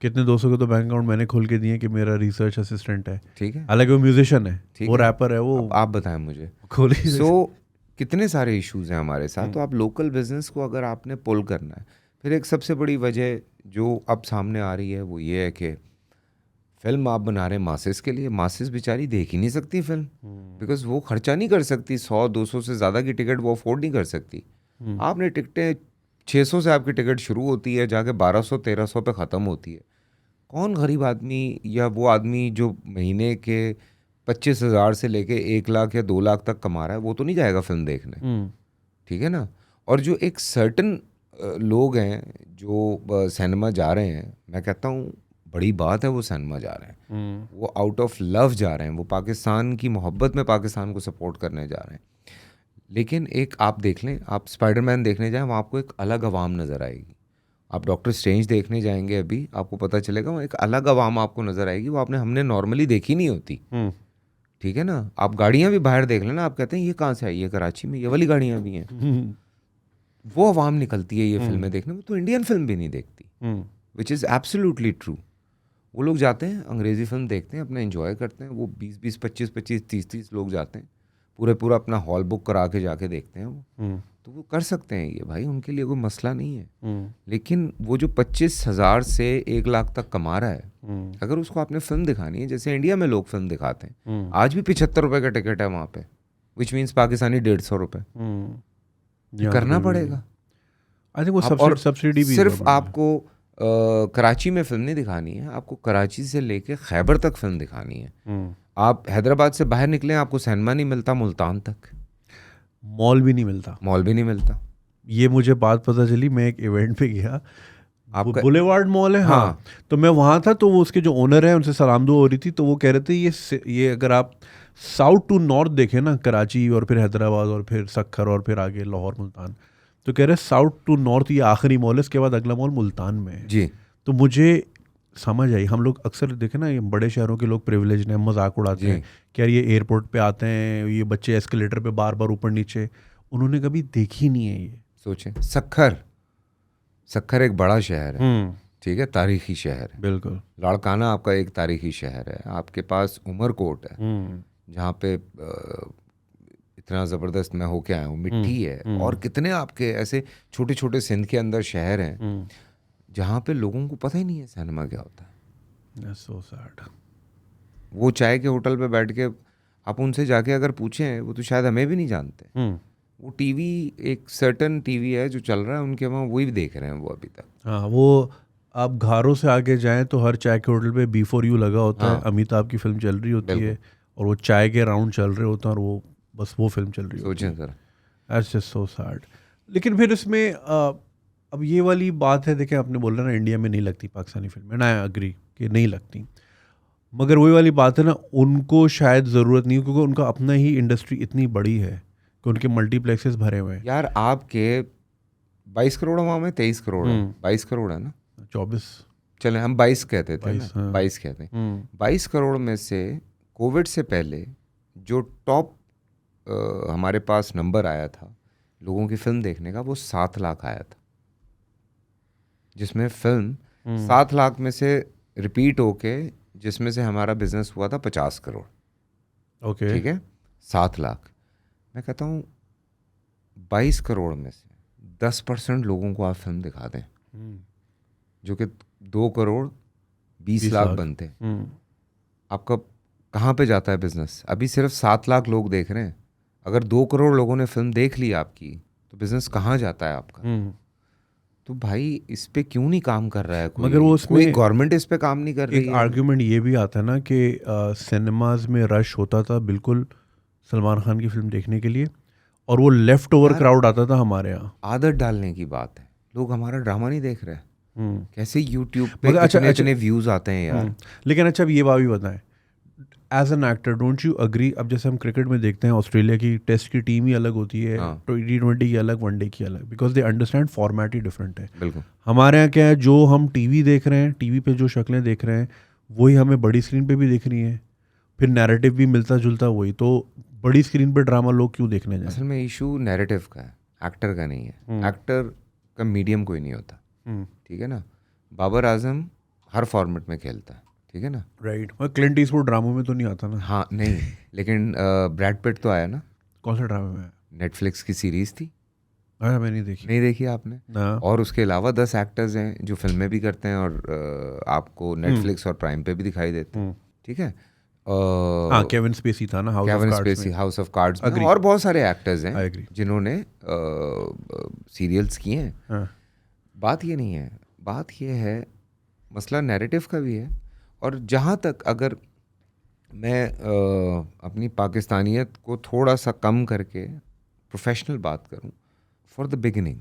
कितने दोस्तों के तो बैंक अकाउंट मैंने खोल के दिए कि मेरा रिसर्च असिस्टेंट है, ठीक है, हालांकि वो म्यूजिशियन है, वो रैपर है, वो आप बताएं मुझे। खोली। सो कितने सारे इश्यूज हैं हमारे साथ। तो आप लोकल बिजनेस को अगर आपने पुल करना है, फिर एक सबसे बड़ी वजह जो अब सामने आ रही है वो ये है कि फिल्म आप बना रहे हैं मासेस के लिए, मासेस बेचारी देख ही नहीं सकती फिल्म, बिकॉज वो खर्चा नहीं कर सकती, 100-200 से ज़्यादा की टिकट वो अफोर्ड नहीं कर सकती। आपने टिकटें 600 से आपकी टिकट शुरू होती है, जाके 1200-1300 पे ख़त्म होती है। कौन गरीब आदमी या वो आदमी जो महीने के 25,000 से लेके 1 लाख या 2 लाख तक कमा रहा है, वो तो नहीं जाएगा फिल्म देखने, ठीक है ना। और जो एक सर्टन लोग हैं जो सिनेमा जा रहे हैं, मैं कहता हूँ बड़ी बात है वो सिनेमा जा रहे हैं, वो आउट ऑफ लव जा रहे हैं, वो पाकिस्तान की मोहब्बत में पाकिस्तान को सपोर्ट करने जा रहे हैं। लेकिन एक आप देख लें, आप स्पाइडरमैन देखने जाएं, वहाँ आपको एक अलग आवाम नज़र आएगी। आप डॉक्टर स्ट्रेंज देखने जाएंगे अभी, आपको पता चलेगा वहाँ एक अलग आवाम आपको नज़र आएगी, वो हमने नॉर्मली देखी नहीं होती, ठीक है ना। आप गाड़ियाँ भी बाहर देख लेना, आप कहते हैं ये कहाँ से आई है, कराची में ये वाली गाड़ियाँ भी हैं। वो आवाम निकलती है ये फिल्में देखने, वो तो इंडियन फिल्म भी नहीं देखती, विच इज़ एब्सोल्युटली ट्रू। वो लोग जाते हैं अंग्रेज़ी फिल्म देखते हैं, अपना एंजॉय करते हैं, वो 20-20, 25-25, 30-30 लोग जाते हैं, पूरा अपना हॉल बुक करा के जाके देखते हैं वो। तो वो कर सकते हैं ये भाई, उनके लिए कोई मसला नहीं है। लेकिन वो जो 25,000 से 1 लाख तक कमा रहा है, अगर उसको आपने फिल्म दिखानी है, जैसे इंडिया में लोग फिल्म दिखाते हैं, आज भी 75 रुपये का टिकट है वहाँ पे, विच मीन्स पाकिस्तानी 150 रुपये करना पड़ेगा। आई थिंक वो सब्सिडी भी सिर्फ आपको कराची में फिल्म नहीं दिखानी है, आपको कराची से लेके खैबर तक फिल्म दिखानी है। आप हैदराबाद से बाहर निकले, आपको सिनेमा नहीं मिलता मुल्तान तक, मॉल भी नहीं मिलता। मॉल भी नहीं मिलता। ये मुझे बात पता चली, मैं एक इवेंट पे गया, आपका बुलेवार्ड मॉल है, हाँ, तो मैं वहाँ था, तो वो उसके जो ओनर है उनसे सलाम दुआ हो रही थी, तो वो कह रहे थे ये अगर आप साउथ टू नॉर्थ देखें ना, कराची और फिर हैदराबाद और फिर सक्खर और फिर आगे लाहौर मुल्तान, तो कह रहे साउथ टू नॉर्थ ये आखिरी मॉल है, इसके बाद अगला मॉल मुल्तान में है जी। तो मुझे समझ आई, हम लोग अक्सर देखें ना, ये बड़े शहरों के लोग प्रिविलेज हैं, मजाक उड़ाते हैं कि यार ये एयरपोर्ट पे आते हैं, ये बच्चे एस्केलेटर पे बार बार ऊपर नीचे, उन्होंने कभी देखी नहीं है ये। सोचें, सक्खर एक बड़ा शहर है, ठीक है, तारीखी शहर है, बिल्कुल। लाड़काना आपका एक तारीखी शहर है, आपके पास उमरकोट है जहाँ पे इतना ज़बरदस्त मैं होके आया हूँ, मिट्टी है, और कितने आपके ऐसे छोटे छोटे सिंध के अंदर शहर हैं जहाँ पे लोगों को पता ही नहीं है सिनेमा क्या होता है। so sad। वो चाय के होटल पे बैठ के आप उनसे जाके अगर पूछें, वो तो शायद हमें भी नहीं जानते। वो टीवी, एक सर्टन टीवी है जो चल रहा है उनके वहाँ, वही देख रहे हैं वो अभी तक। हाँ, वो आप घारों से आगे जाएं तो हर चाय के होटल पे B4U लगा होता है, अमिताभ की फिल्म चल रही होती है और वो चाय के राउंड चल रहे होते हैं और वो बस वो फिल्म चल रही होती है। सोचें sir, that's just so sad. लेकिन फिर इसमें अब ये वाली बात है, देखें आपने बोला ना इंडिया में नहीं लगती Pakistani film, and I agree कि नहीं लगती, मगर वही वाली बात है ना, उनको शायद ज़रूरत नहीं, क्योंकि उनका अपना ही इंडस्ट्री इतनी बड़ी है कि उनके मल्टीप्लेक्सेस भरे हुए हैं। यार आपके 22 करोड़ वहाँ में 23 करोड़ है, 22 करोड़ है ना, 24, चले हम 22 कहते थे 22, ना, हाँ। 22 कहते हैं। 22 करोड़ में से कोविड से पहले जो टॉप हमारे पास नंबर आया था लोगों की फिल्म देखने का, वो 7 लाख आया था, जिसमें फिल्म 7 लाख में से रिपीट होके, जिसमें से हमारा बिजनेस हुआ था 50 करोड़। ओके, ठीक है, 7 लाख। मैं कहता हूँ 22 करोड़ में से 10% लोगों को आप फिल्म दिखा दें, जो कि 2 करोड़ 20 लाख बनते, आपका कहाँ पे जाता है बिजनेस? अभी सिर्फ 7 लाख लोग देख रहे हैं, अगर 2 करोड़ लोगों ने फिल्म देख ली आपकी, तो बिजनेस कहाँ जाता है आपका? तो भाई इस पे क्यों नहीं काम कर रहा है कोई? मगर वो उसमें कोई गवर्नमेंट इस पे काम नहीं कर रही एक है। आर्ग्यूमेंट ये भी आता है ना कि सिनेमाज में रश होता था बिल्कुल सलमान खान की फिल्म देखने के लिए, और वो लेफ्ट ओवर क्राउड आता था हमारे यहाँ। आदत डालने की बात है, लोग हमारा ड्रामा नहीं देख रहे। कैसे यूट्यूब पे मगर इतने व्यूज आते हैं यार। लेकिन अच्छा, अब ये बात भी बताएं, as an actor don't you agree, अब जैसे हम क्रिकेट में देखते हैं ऑस्ट्रेलिया की टेस्ट की टीम ही अलग होती है, T20 की अलग, वनडे की अलग, because they understand format he different है। बिल्कुल। हमारे यहाँ क्या है, जो हम टीवी देख रहे हैं, टीवी पे जो शक्लें देख रहे हैं वही हमें बड़ी स्क्रीन पे भी देख रही है, फिर नैरेटिव भी मिलता जुलता वही, तो बड़ी स्क्रीन पे ड्रामा लोग क्यों देखने जाए? असल में इशू नैरेटिव का है, एक्टर का नहीं है। एक्टर का मीडियम कोई नहीं होता, ठीक है ना। बाबर आजम हर फॉर्मेट में खेलता है, ठीक है ना, राइट। और क्लिंट ईस्टवुड ड्रामों में तो नहीं आता ना। हाँ नहीं, लेकिन ब्रैड पिट तो आया ना। कौन सा ड्रामे में? नेटफ्लिक्स की सीरीज थी, मैं नहीं देखी। नहीं देखी आपने? ना। और उसके अलावा 10 एक्टर्स हैं जो फिल्में भी करते हैं और आपको नेटफ्लिक्स और प्राइम पे भी दिखाई देते हैं, ठीक है। हाँ, केविन स्पेसी था ना हाउस ऑफ कार्ड्स स्पेसी में। हाउस ऑफ कार्ड्स में, Agree. और बहुत सारे एक्टर्स I हैं agree. जिन्होंने सीरियल्स किए हैं। हाँ। बात ये नहीं है, बात ये है, मसला नैरेटिव का भी है। और जहाँ तक अगर मैं अपनी पाकिस्तानियत को थोड़ा सा कम करके प्रोफेशनल बात करूँ, फॉर द बिगिनिंग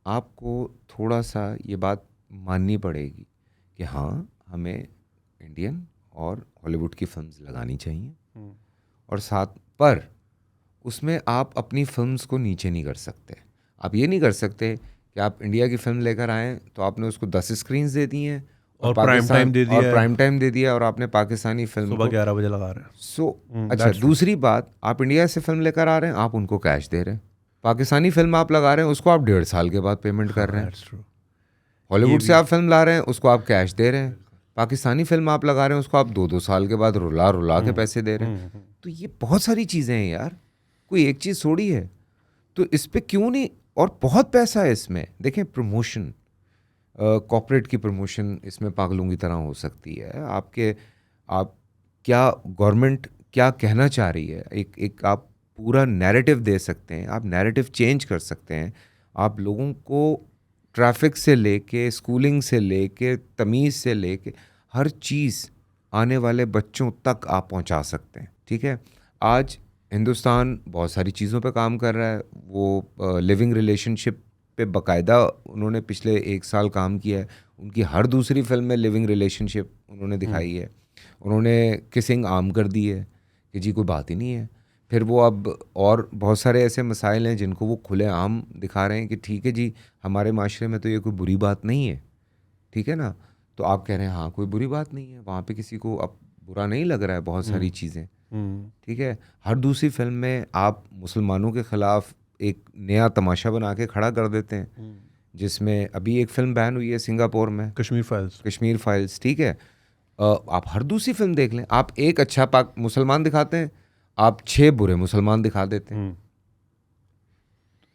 आपको थोड़ा सा ये बात माननी पड़ेगी कि हाँ, हमें इंडियन और हॉलीवुड की फिल्म्स लगानी चाहिए, और साथ पर उसमें आप अपनी फिल्म्स को नीचे नहीं कर सकते। आप ये नहीं कर सकते कि आप इंडिया की फिल्म लेकर आएँ तो आपने उसको 10 स्क्रीन्स दे दी हैं और प्राइम टाइम दे दिया, और प्राइम टाइम दे दिया, और आपने पाकिस्तानी फिल्म सुबह 11 बजे लगा रहे हैं। अच्छा, दूसरी बात, आप इंडिया से फिल्म लेकर आ रहे हैं, आप उनको कैश दे रहे हैं। पाकिस्तानी फिल्म आप लगा रहे हैं, उसको आप 1.5 साल के बाद पेमेंट कर रहे हैं। हॉलीवुड से आप फिल्म ला रहे हैं, उसको आप कैश दे रहे हैं। पाकिस्तानी फिल्म आप लगा रहे हैं, उसको आप 2-2 साल के बाद रुला के पैसे दे रहे हैं। तो ये बहुत सारी चीज़ें हैं यार, कोई एक चीज़ थोड़ी है। तो इस पे क्यों नहीं, और बहुत पैसा है इसमें। देखें, प्रमोशन, कॉर्पोरेट की प्रमोशन इसमें पागलों की तरह हो सकती है। आप क्या, गवर्नमेंट क्या कहना चाह रही है, एक आप पूरा नैरेटिव दे सकते हैं, आप नैरेटिव चेंज कर सकते हैं, आप लोगों को ट्रैफिक से लेके, स्कूलिंग से लेके, तमीज़ से लेके, हर चीज़ आने वाले बच्चों तक आप पहुंचा सकते हैं। ठीक है, आज हिंदुस्तान बहुत सारी चीज़ों पे काम कर रहा है। वो लिविंग रिलेशनशिप पे बाकायदा उन्होंने पिछले 1 साल काम किया है। उनकी हर दूसरी फिल्म में लिविंग रिलेशनशिप उन्होंने दिखाई है। उन्होंने किसिंग आम कर दी है कि जी कोई बात ही नहीं है। फिर वो अब और बहुत सारे ऐसे मसाइल हैं जिनको वो खुले आम दिखा रहे हैं कि ठीक है जी, हमारे माशरे में तो ये कोई बुरी बात नहीं है। ठीक है ना, तो आप कह रहे हैं हाँ कोई बुरी बात नहीं है, वहाँ पे किसी को अब बुरा नहीं लग रहा है बहुत सारी चीज़ें। ठीक है, हर दूसरी फिल्म में आप मुसलमानों के ख़िलाफ़ एक नया तमाशा बना के खड़ा कर देते हैं, जिसमें अभी एक फ़िल्म बैन हुई है सिंगापुर में, कश्मीर फाइल्स। ठीक है, आप हर दूसरी फिल्म देख लें, आप एक अच्छा पाक मुसलमान दिखाते हैं, आप 6 बुरे मुसलमान दिखा देते हैं।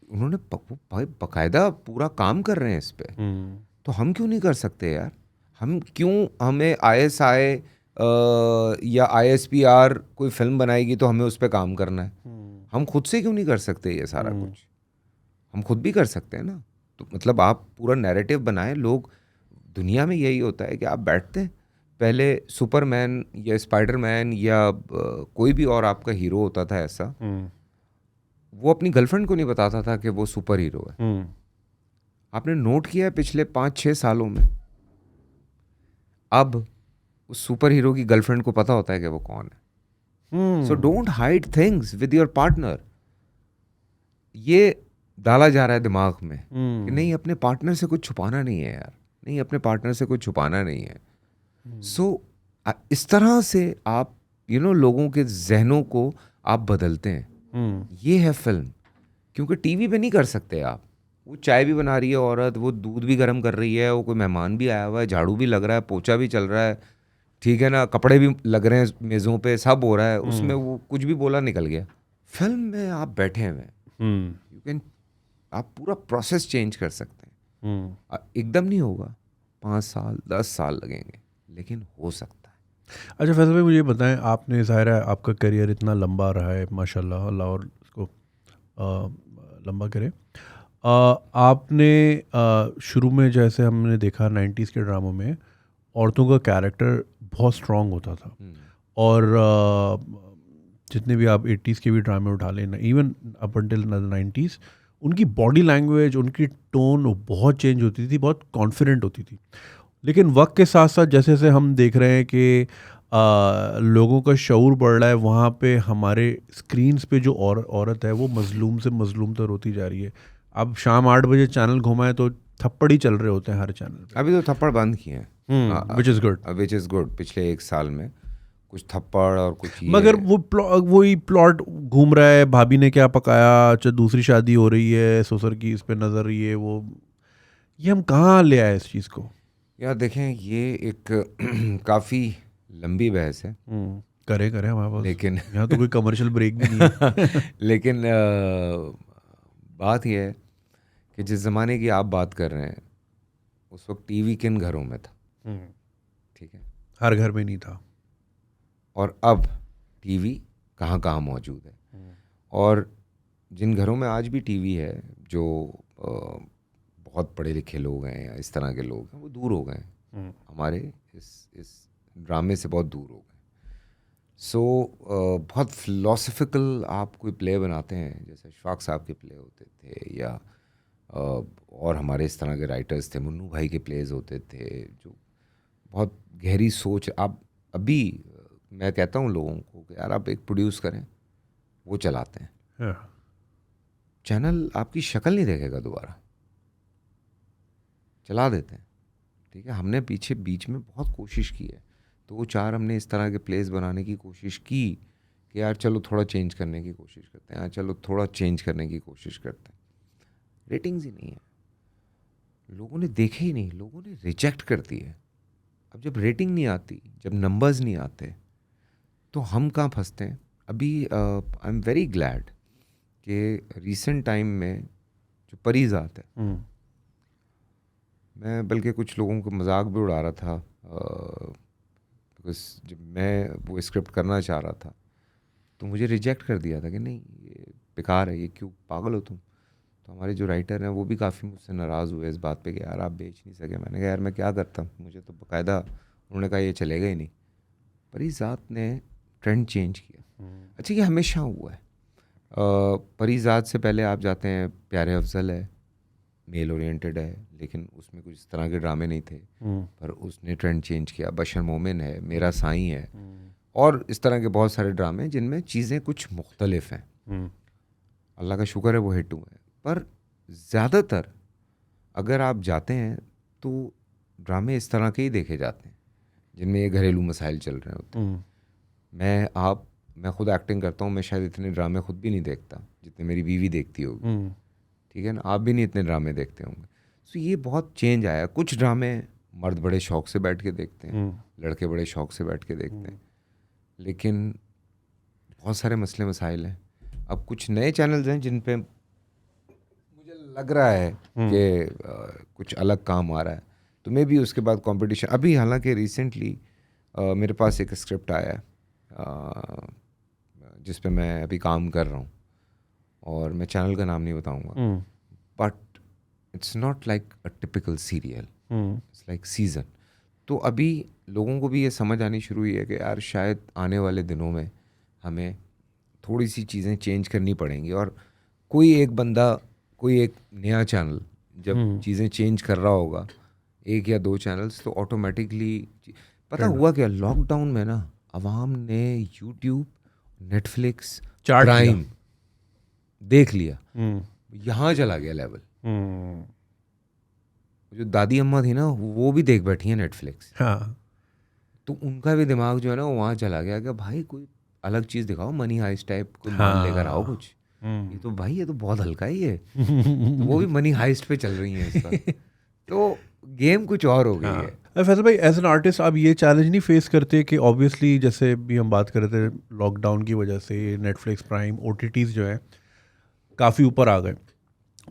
उन्होंने भाई बाकायदा पूरा काम कर रहे हैं इस पे। तो हम क्यों नहीं कर सकते यार? हम क्यों, हमें ISI या ISPR कोई फिल्म बनाएगी तो हमें उस पर काम करना है? हम खुद से क्यों नहीं कर सकते ये सारा कुछ? हम खुद भी कर सकते हैं ना। तो मतलब आप पूरा नैरेटिव बनाएं। लोग, दुनिया में यही होता है कि आप बैठते हैं, पहले सुपरमैन या स्पाइडरमैन या कोई भी और आपका हीरो होता था ऐसा, वो अपनी गर्लफ्रेंड को नहीं बताता था कि वो सुपर हीरो है। आपने नोट किया है पिछले 5-6 सालों में अब उस सुपर हीरो की गर्लफ्रेंड को पता होता है कि वो कौन है। So don't hide things with your partner. ये डाला जा रहा है दिमाग में कि नहीं, अपने पार्टनर से कुछ छुपाना नहीं है यार, नहीं अपने पार्टनर से कुछ छुपाना नहीं है। सो इस तरह से आप लोगों के जहनों को आप बदलते हैं। ये है फिल्म, क्योंकि टीवी पे नहीं कर सकते आप। वो चाय भी बना रही है औरत, वो दूध भी गर्म कर रही है, वो कोई मेहमान भी आया हुआ है, झाड़ू भी लग रहा है, पोछा भी चल रहा है, ठीक है ना, कपड़े भी लग रहे हैं मेज़ों पे, सब हो रहा है, उसमें वो कुछ भी बोला निकल गया। फिल्म में आप बैठे हुए यू कैन, आप पूरा प्रोसेस चेंज कर सकते हैं। एकदम नहीं होगा, 5 साल 10 साल लगेंगे, लेकिन हो सकता है। अच्छा फैसल भाई, मुझे बताएं, आपने ज़ाहिर है आपका करियर इतना लंबा रहा है, माशाल्लाह, अल्लाह और इसको लंबा करे। आपने शुरू में जैसे हमने देखा 90s के ड्रामों में औरतों का कैरेक्टर बहुत स्ट्रॉन्ग होता था, और जितने भी आप 80s के भी ड्रामे उठा लेना, इवन अप अनटिल 90s, उनकी बॉडी लैंग्वेज, उनकी टोन बहुत चेंज होती थी, बहुत कॉन्फिडेंट होती थी। लेकिन वक्त के साथ साथ जैसे जैसे हम देख रहे हैं कि लोगों का शऊर बढ़ रहा है, वहाँ पे हमारे स्क्रीन्स पे जो औरत है वो मजलूम से मजलूम तर होती जा रही है। अब शाम 8 बजे चैनल घुमाए तो थप्पड़ ही चल रहे होते हैं हर चैनल पे। अभी तो थप्पड़ बंद किए हैं, which is good, which is good. पिछले 1 साल में कुछ थप्पड़ और कुछ ये, मगर वही प्लॉट घूम रहा है, भाभी ने क्या पकाया, अच्छा दूसरी शादी हो रही है, ससुर की इस पे नज़र, ये हम कहाँ ले आए इस चीज़ को? यार देखें, ये एक काफ़ी लंबी बहस है। करे हमारे पास, लेकिन यहाँ तो कोई कमर्शियल ब्रेक भी नहीं है। लेकिन बात यह है कि जिस ज़माने की आप बात कर रहे हैं, उस वक्त टीवी किन घरों में था? ठीक है, हर घर में नहीं था। और अब टीवी कहाँ कहाँ मौजूद है। और जिन घरों में आज भी टीवी है, जो बहुत पढ़े लिखे लोग हैं या इस तरह के लोग हैं, वो दूर हो गए हैं, हमारे इस ड्रामे से बहुत दूर हो गए। सो बहुत फिलोसफिकल आप कोई प्ले बनाते हैं, जैसे शौक साहब के प्ले होते थे, या और हमारे इस तरह के राइटर्स थे, मुन्नू भाई के प्लेज होते थे, जो बहुत गहरी सोच। आप अभी मैं कहता हूँ लोगों को कि यार आप एक प्रोड्यूस करें, वो चलाते हैं चैनल, आपकी शक्ल नहीं देखेगा दोबारा, चला देते हैं। ठीक है, हमने पीछे बीच में बहुत कोशिश की है, 2-4 हमने इस तरह के प्लेस बनाने की कोशिश की कि यार चलो थोड़ा चेंज करने की कोशिश करते हैं, यार चलो थोड़ा चेंज करने की कोशिश करते हैं। रेटिंग्स ही नहीं है, लोगों ने देखे ही नहीं, लोगों ने रिजेक्ट कर दी है। अब जब रेटिंग नहीं आती, जब नंबर्स नहीं आते, तो हम कहाँ फंसते हैं। अभी आई एम वेरी ग्लैड कि रिसेंट टाइम में जो परीज़ात है, मैं बल्कि कुछ लोगों को मजाक भी उड़ा रहा था, बिकॉज जब मैं वो स्क्रिप्ट करना चाह रहा था तो मुझे रिजेक्ट कर दिया था कि नहीं ये बेकार है, ये क्यों, पागल हो तुम, तो हमारे जो राइटर हैं वो भी काफ़ी मुझसे नाराज़ हुए इस बात पे कि यार आप बेच नहीं सके। मैंने कहा यार मैं क्या करता, मुझे तो बाकायदा उन्होंने कहा ये चलेगा ही नहीं। परीज़ात ने ट्रेंड चेंज किया। अच्छा, ये हमेशा हुआ है। परीज़ात से पहले आप जाते हैं, प्यारे अफजल है, मेल ओरिएंटेड है, लेकिन उसमें कुछ इस तरह के ड्रामे नहीं थे, पर उसने ट्रेंड चेंज किया। बशर मोमिन है, मेरा साईं है, और इस तरह के बहुत सारे ड्रामे हैं जिनमें चीज़ें कुछ मुख्तलिफ हैं। अल्लाह का शुक्र है वो हिट हुए हैं, पर ज़्यादातर अगर आप जाते हैं तो ड्रामे इस तरह के ही देखे जाते हैं जिनमें ये घरेलू मसाइल चल रहे होते हैं। मैं खुद एक्टिंग करता हूँ, मैं शायद इतने ड्रामे खुद भी नहीं देखता जितने मेरी बीवी देखती होगी, ठीक है ना, आप भी नहीं इतने ड्रामे देखते होंगे। सो ये बहुत चेंज आया। कुछ ड्रामे मर्द बड़े शौक से बैठ के देखते हैं, लड़के बड़े शौक से बैठ के देखते हैं, लेकिन बहुत सारे मसले मसाइल हैं। अब कुछ नए चैनल्स हैं जिन पे मुझे लग रहा है कि कुछ अलग काम आ रहा है, तो मैं भी उसके बाद कंपटीशन। अभी हालांकि रिसेंटली मेरे पास एक स्क्रिप्ट आया है जिस पे मैं अभी काम कर रहा हूँ, और मैं चैनल का नाम नहीं बताऊँगा, but it's not like a typical serial, it's like season. तो अभी लोगों को भी ये समझ आनी शुरू हुई है कि यार शायद आने वाले दिनों में हमें थोड़ी सी चीज़ें चेंज करनी पड़ेंगी, और कोई एक बंदा, कोई एक नया चैनल जब चीज़ें चेंज कर रहा होगा, एक या दो चैनल्स, तो ऑटोमेटिकली पता हुआ क्या, लॉकडाउन में ना अवाम ने यूट्यूब, नेटफ्लिक्स, प्राइम देख लिया, यहाँ चला गया लेवल। जो दादी अम्मा थी ना वो भी देख बैठी हैं नेटफ्लिक्स, हाँ, तो उनका भी दिमाग जो है ना वो वहाँ चला गया कि भाई कोई अलग चीज़ दिखाओ, मनी हाइस्ट टाइप कोई माल लेकर आओ कुछ। ये तो भाई ये तो बहुत हल्का ही है, तो वो भी मनी हाइस्ट पे चल रही है इस पर। तो गेम कुछ और हो गई है। फैसल भाई, एज एन आर्टिस्ट आप ये चैलेंज नहीं फेस करते कि ऑब्वियसली जैसे भी हम बात कर रहे थे, लॉकडाउन की वजह से नेटफ्लिक्स, प्राइम, OTTs जो है काफ़ी ऊपर आ गए,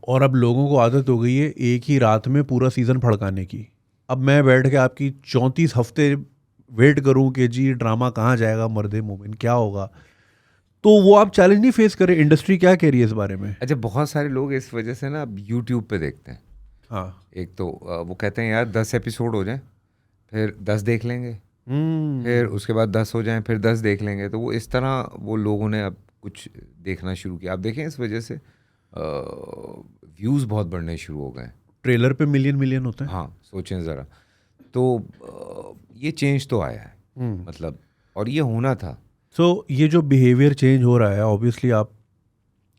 और अब लोगों को आदत हो गई है एक ही रात में पूरा सीज़न फड़काने की। अब मैं बैठ के आपकी 34 हफ्ते वेट करूं कि जी ड्रामा कहाँ जाएगा, मर्दे मोमिन क्या होगा, तो वो आप चैलेंज नहीं फेस करें? इंडस्ट्री क्या कह रही है इस बारे में? अच्छा, बहुत सारे लोग इस वजह से ना अब यूट्यूब पे देखते हैं। हाँ, एक तो वो कहते हैं यार 10 एपिसोड हो जाएं, फिर 10 देख लेंगे, फिर उसके बाद 10 हो जाएं, फिर 10 देख लेंगे। तो वो इस तरह वो लोगों ने अब कुछ देखना शुरू किया। आप देखें इस वजह से व्यूज़ बहुत बढ़ने शुरू हो गए। ट्रेलर पे मिलियन होते हैं। हाँ, सोचें ज़रा। तो ये चेंज तो आया है, मतलब, और ये होना था। सो ये जो बिहेवियर चेंज हो रहा है, ऑब्वियसली आप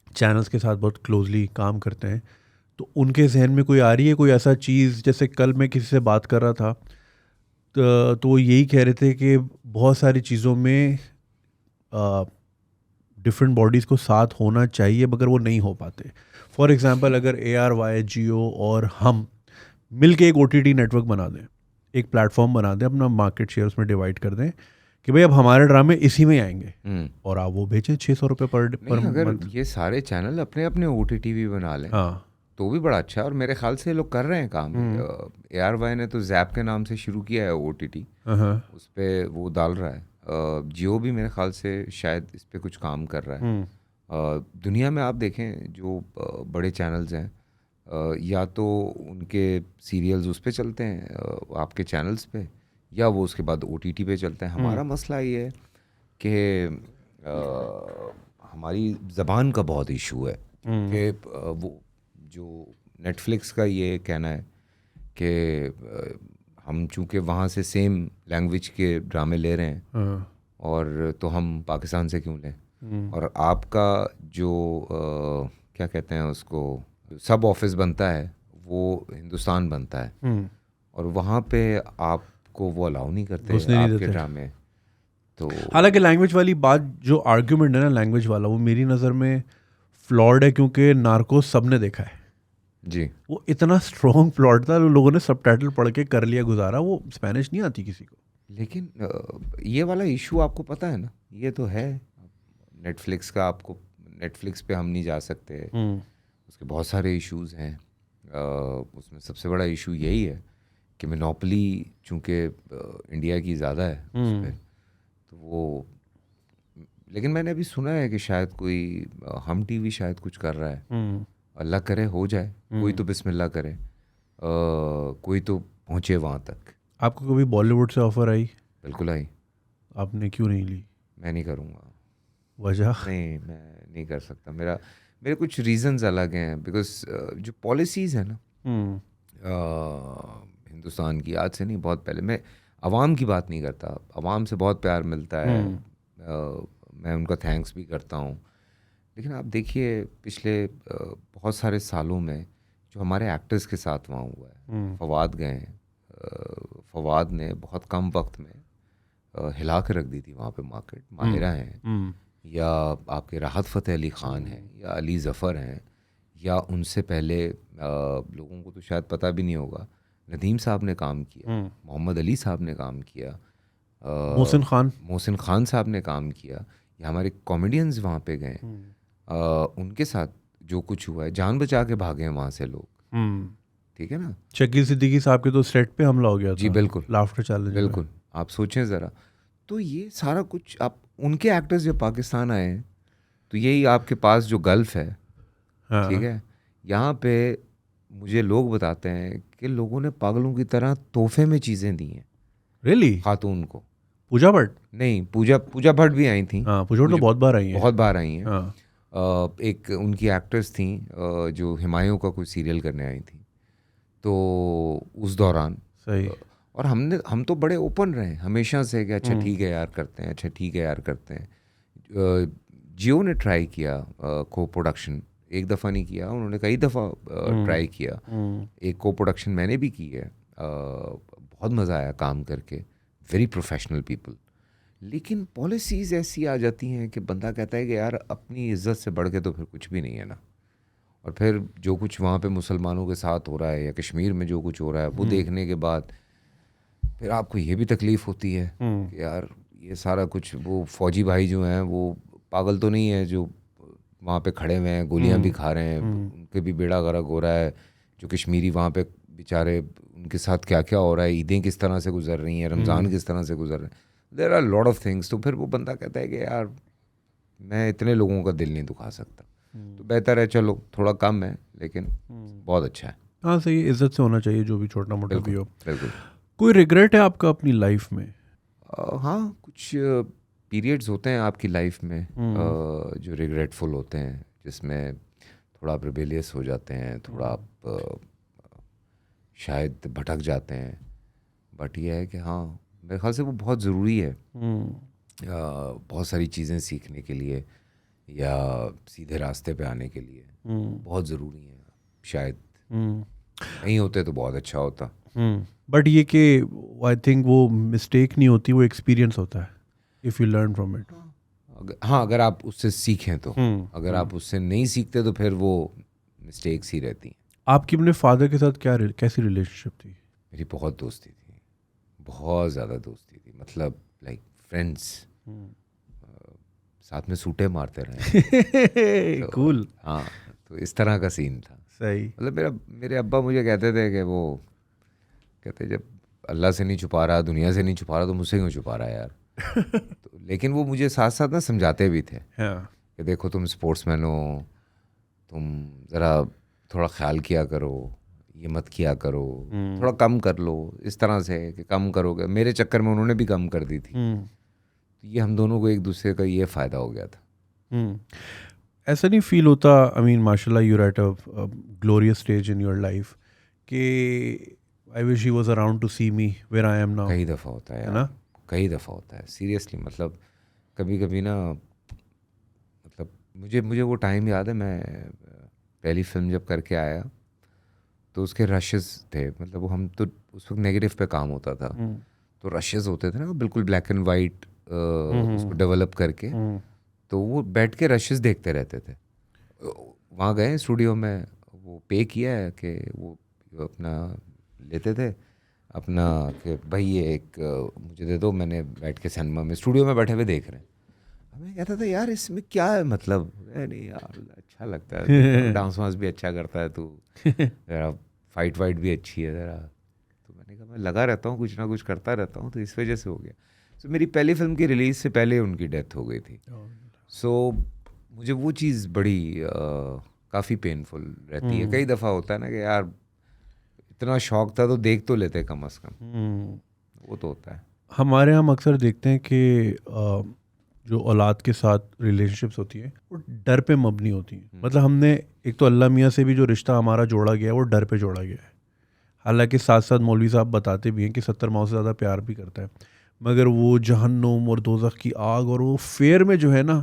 चैनल्स के साथ बहुत क्लोजली काम करते हैं, तो उनके जहन में कोई आ रही है कोई ऐसा चीज़? जैसे कल मैं किसी से बात कर रहा था, तो वो यही कह रहे थे कि बहुत सारी चीज़ों में डिफरेंट बॉडीज़ को साथ होना चाहिए मगर वो नहीं हो पाते। फॉर एग्जांपल, अगर ARY, जियो और हम मिल के एक OTT नेटवर्क बना दें, एक प्लेटफॉर्म बना दें, अपना मार्केट शेयर उसमें डिवाइड कर दें कि भाई अब हमारे ड्रामे इसी में आएंगे, और आप वो बेचें 600 रुपये पर अगर मंथ। ये सारे चैनल अपने अपने OTT भी बना लें, हाँ, तो भी बड़ा अच्छा है, और मेरे ख्याल से ये लोग कर रहे हैं काम। ARY ने तो जैप के नाम से शुरू किया है OTT, उस पर वो डाल रहा है। जियो भी मेरे ख्याल से शायद इस पे कुछ काम कर रहा है। दुनिया में आप देखें जो बड़े चैनल्स हैं, या तो उनके सीरियल्स उस पे चलते हैं आपके चैनल्स पे, या वो उसके बाद OTT पे चलते हैं। हमारा मसला ये है कि हमारी ज़बान का बहुत इशू है कि वो जो नेटफ्लिक्स का ये कहना है कि हम चूँकि वहाँ से सेम लैंग्वेज के ड्रामे ले रहे हैं, और तो हम पाकिस्तान से क्यों लें, और आपका जो क्या कहते हैं उसको, सब ऑफिस बनता है वो हिंदुस्तान बनता है, और वहाँ पे आपको वो अलाउ नहीं करते आपके ड्रामे। तो हालांकि लैंग्वेज वाली बात, जो आर्ग्यूमेंट है ना लैंग्वेज वाला, वो मेरी नज़र में फ्लॉड है, क्योंकि नार्कोस सब ने देखा है जी, वो इतना स्ट्रॉन्ग प्लॉट था, लोगों ने सबटाइटल पढ़ के कर लिया गुजारा, वो स्पेनिश नहीं आती किसी को। लेकिन ये वाला इशू आपको पता है ना, ये तो है नेटफ्लिक्स का। आपको नेटफ्लिक्स पे हम नहीं जा सकते, उसके बहुत सारे इश्यूज हैं। उसमें सबसे बड़ा इशू यही है कि मोनोपोली चूँकि इंडिया की ज़्यादा है उस पर, तो वो। लेकिन मैंने अभी सुना है कि शायद कोई हम TV शायद कुछ कर रहा है, अल्लाह करे हो जाए, कोई तो बिस्मिल्लाह करे, कोई तो पहुँचे वहाँ तक। आपको कभी बॉलीवुड से ऑफर आई? बिल्कुल आई। आपने क्यों नहीं ली? मैं नहीं करूँगा। वजह? नहीं, मैं नहीं कर सकता। मेरे कुछ रीजंस अलग हैं, बिकॉज जो पॉलिसीज़ है ना हिंदुस्तान की, आज से नहीं बहुत पहले, मैं अवाम की बात नहीं करता, अवाम से बहुत प्यार मिलता है, मैं उनका थैंक्स भी करता हूँ, लेकिन आप देखिए पिछले बहुत सारे सालों में जो हमारे एक्टर्स के साथ वहाँ हुआ है, फवाद गए हैं, फवाद ने बहुत कम वक्त में हिला के रख दी थी वहाँ पे मार्केट। माहिरा हैं, या आपके राहत फ़तेह अली ख़ान हैं, या अली ज़फ़र हैं, या उनसे पहले लोगों को तो शायद पता भी नहीं होगा, नदीम साहब ने काम किया, मोहम्मद अली साहब ने काम किया, मोहसिन ख़ान साहब ने काम किया, या हमारे कॉमेडियंस वहाँ पे गए, उनके साथ जो कुछ हुआ है, जान बचा के भागे हैं वहाँ से लोग, ठीक है ना। शकील सिद्दीकी साहब के तो सेट पे हमला हो गया था। जी बिल्कुल, लाफ्टर चैलेंज। बिल्कुल, आप सोचें ज़रा, तो ये सारा कुछ आप उनके एक्टर्स जब पाकिस्तान आए, तो यही आपके पास जो गल्फ़ है, ठीक है, यहाँ पे मुझे लोग बताते हैं कि लोगों ने पागलों की तरह तोहफे में चीज़ें दी हैं। रियली? खातून को। पूजा भट्ट? नहीं, पूजा भट्ट भी आई थी। हाँ, पूजा भट्ट तो बहुत बार आई हैं। बहुत बार आई हैं। हाँ। एक उनकी एक्ट्रेस थी जो हुमायूं का कोई सीरियल करने आई थी, तो उस दौरान सही। और हम तो बड़े ओपन रहे हमेशा से कि अच्छा ठीक है यार करते हैं, अच्छा ठीक है यार करते हैं। जियो ने ट्राई किया को प्रोडक्शन, एक दफ़ा नहीं किया उन्होंने, कई दफ़ा ट्राई किया। एक को प्रोडक्शन मैंने भी की है, बहुत मज़ा आया काम करके, वेरी प्रोफेशनल पीपल। लेकिन पॉलिसीज़ ऐसी आ जाती हैं कि बंदा कहता है कि यार अपनी इज्जत से बढ़ के तो फिर कुछ भी नहीं है ना। और फिर जो कुछ वहाँ पे मुसलमानों के साथ हो रहा है या कश्मीर में जो कुछ हो रहा है वो देखने के बाद फिर आपको ये भी तकलीफ़ होती है कि यार ये सारा कुछ, वो फौजी भाई जो हैं वो पागल तो नहीं है जो वहाँ पे खड़े हुए हैं गोलियाँ भी खा रहे हैं, उनके भी बेड़ा गर्क हो रहा है। जो कश्मीरी वहाँ पे बेचारे, उनके साथ क्या क्या हो रहा है, ईदें किस तरह से गुजर रही हैं, रमज़ान किस तरह से गुजर रहे हैं, there are lot of things. तो फिर वो बंदा कहता है कि यार मैं इतने लोगों का दिल नहीं दुखा सकता, तो बेहतर है चलो थोड़ा कम है लेकिन बहुत अच्छा है। हाँ सही, इज्जत से होना चाहिए जो भी छोटा मोटा भी हो। बिल्कुल। कोई रिग्रेट है आपका अपनी लाइफ में? हाँ, कुछ पीरियड्स होते हैं आपकी लाइफ में जो रिग्रेटफुल होते हैं, जिसमें थोड़ा आप रिबेलियस हो जाते हैं, थोड़ा आप शायद भटक जाते हैं, बट ये है कि हाँ मेरे ख्याल से वो बहुत ज़रूरी है बहुत सारी चीज़ें सीखने के लिए या सीधे रास्ते पे आने के लिए बहुत ज़रूरी है। शायद नहीं होते तो बहुत अच्छा होता। बट ये कि आई थिंक वो मिस्टेक नहीं होती, वो एक्सपीरियंस होता है, if you learn from it. हाँ, अगर आप उससे सीखें तो, अगर आप उससे नहीं सीखते तो फिर वो मिस्टेक्स ही रहती हैं। आपकी अपने फादर के साथ कैसी रिलेशनशिप थी? मेरी बहुत दोस्ती थी, बहुत ज़्यादा दोस्ती थी, मतलब लाइक फ्रेंड्स, साथ में सूटे मारते रहे। तो, कूल। हाँ, तो इस तरह का सीन था। सही। मतलब मेरे अब्बा मुझे कहते थे कि वो कहते जब अल्लाह से नहीं छुपा रहा, दुनिया से नहीं छुपा रहा, तो मुझसे क्यों छुपा रहा है यार। तो लेकिन वो मुझे साथ साथ ना समझाते भी थे कि देखो तुम स्पोर्ट्समैन हो, तुम ज़रा थोड़ा ख्याल किया करो, ये मत किया करो, थोड़ा कम कर लो, इस तरह से कि कम करोगे। मेरे चक्कर में उन्होंने भी कम कर दी थी, तो ये हम दोनों को एक दूसरे का ये फ़ायदा हो गया था। ऐसा नहीं फील होता, आई मीन माशाल्लाह you are at a glorious stage in your life कि I wish he was around to see me where I am now? कई दफ़ा होता है यार, ना कई दफ़ा होता है सीरियसली। मतलब कभी कभी ना, मतलब मुझे वो टाइम याद है, मैं पहली फिल्म जब करके आया तो उसके रशेस थे, मतलब वो हम तो उस वक्त नेगेटिव पे काम होता था, तो रशेस होते थे ना बिल्कुल ब्लैक एंड वाइट, उसको डेवलप करके, तो वो बैठ के रशेस देखते रहते थे। वहाँ गए स्टूडियो में, वो पे किया है कि वो अपना लेते थे अपना कि भाई ये एक मुझे दे दो, मैंने बैठ के सिनेमा में स्टूडियो में बैठे हुए देख रहे हैं। मैं कहता था यार इसमें क्या है, मतलब नहीं यार अच्छा लगता है, डांस वांस भी अच्छा करता है तू, ज़रा फाइट वाइट भी अच्छी है ज़रा। तो मैंने कहा मैं लगा रहता हूँ, कुछ ना कुछ करता रहता हूँ, तो इस वजह से हो गया। सो मेरी पहली फिल्म की रिलीज़ से पहले उनकी डेथ हो गई थी। सो मुझे वो चीज़ बड़ी काफ़ी पेनफुल रहती है। कई दफ़ा होता है ना कि यार इतना शौक था तो देख तो लेते कम अज़ कम, वो तो होता है। हमारे यहाँ हम अक्सर देखते हैं कि जो औलाद के साथ रिलेशनशिप्स होती है वो डर पे मबनी होती हैं। मतलब हमने एक तो अल्लाह मियाँ से भी जो रिश्ता हमारा जोड़ा गया है वो डर पे जोड़ा गया है। हालांकि साथ साथ मौलवी साहब बताते भी हैं कि 70 माओ से ज़्यादा प्यार भी करता है, मगर वो जहन्नुम और दोज़ख की आग और वो फेयर में जो है ना,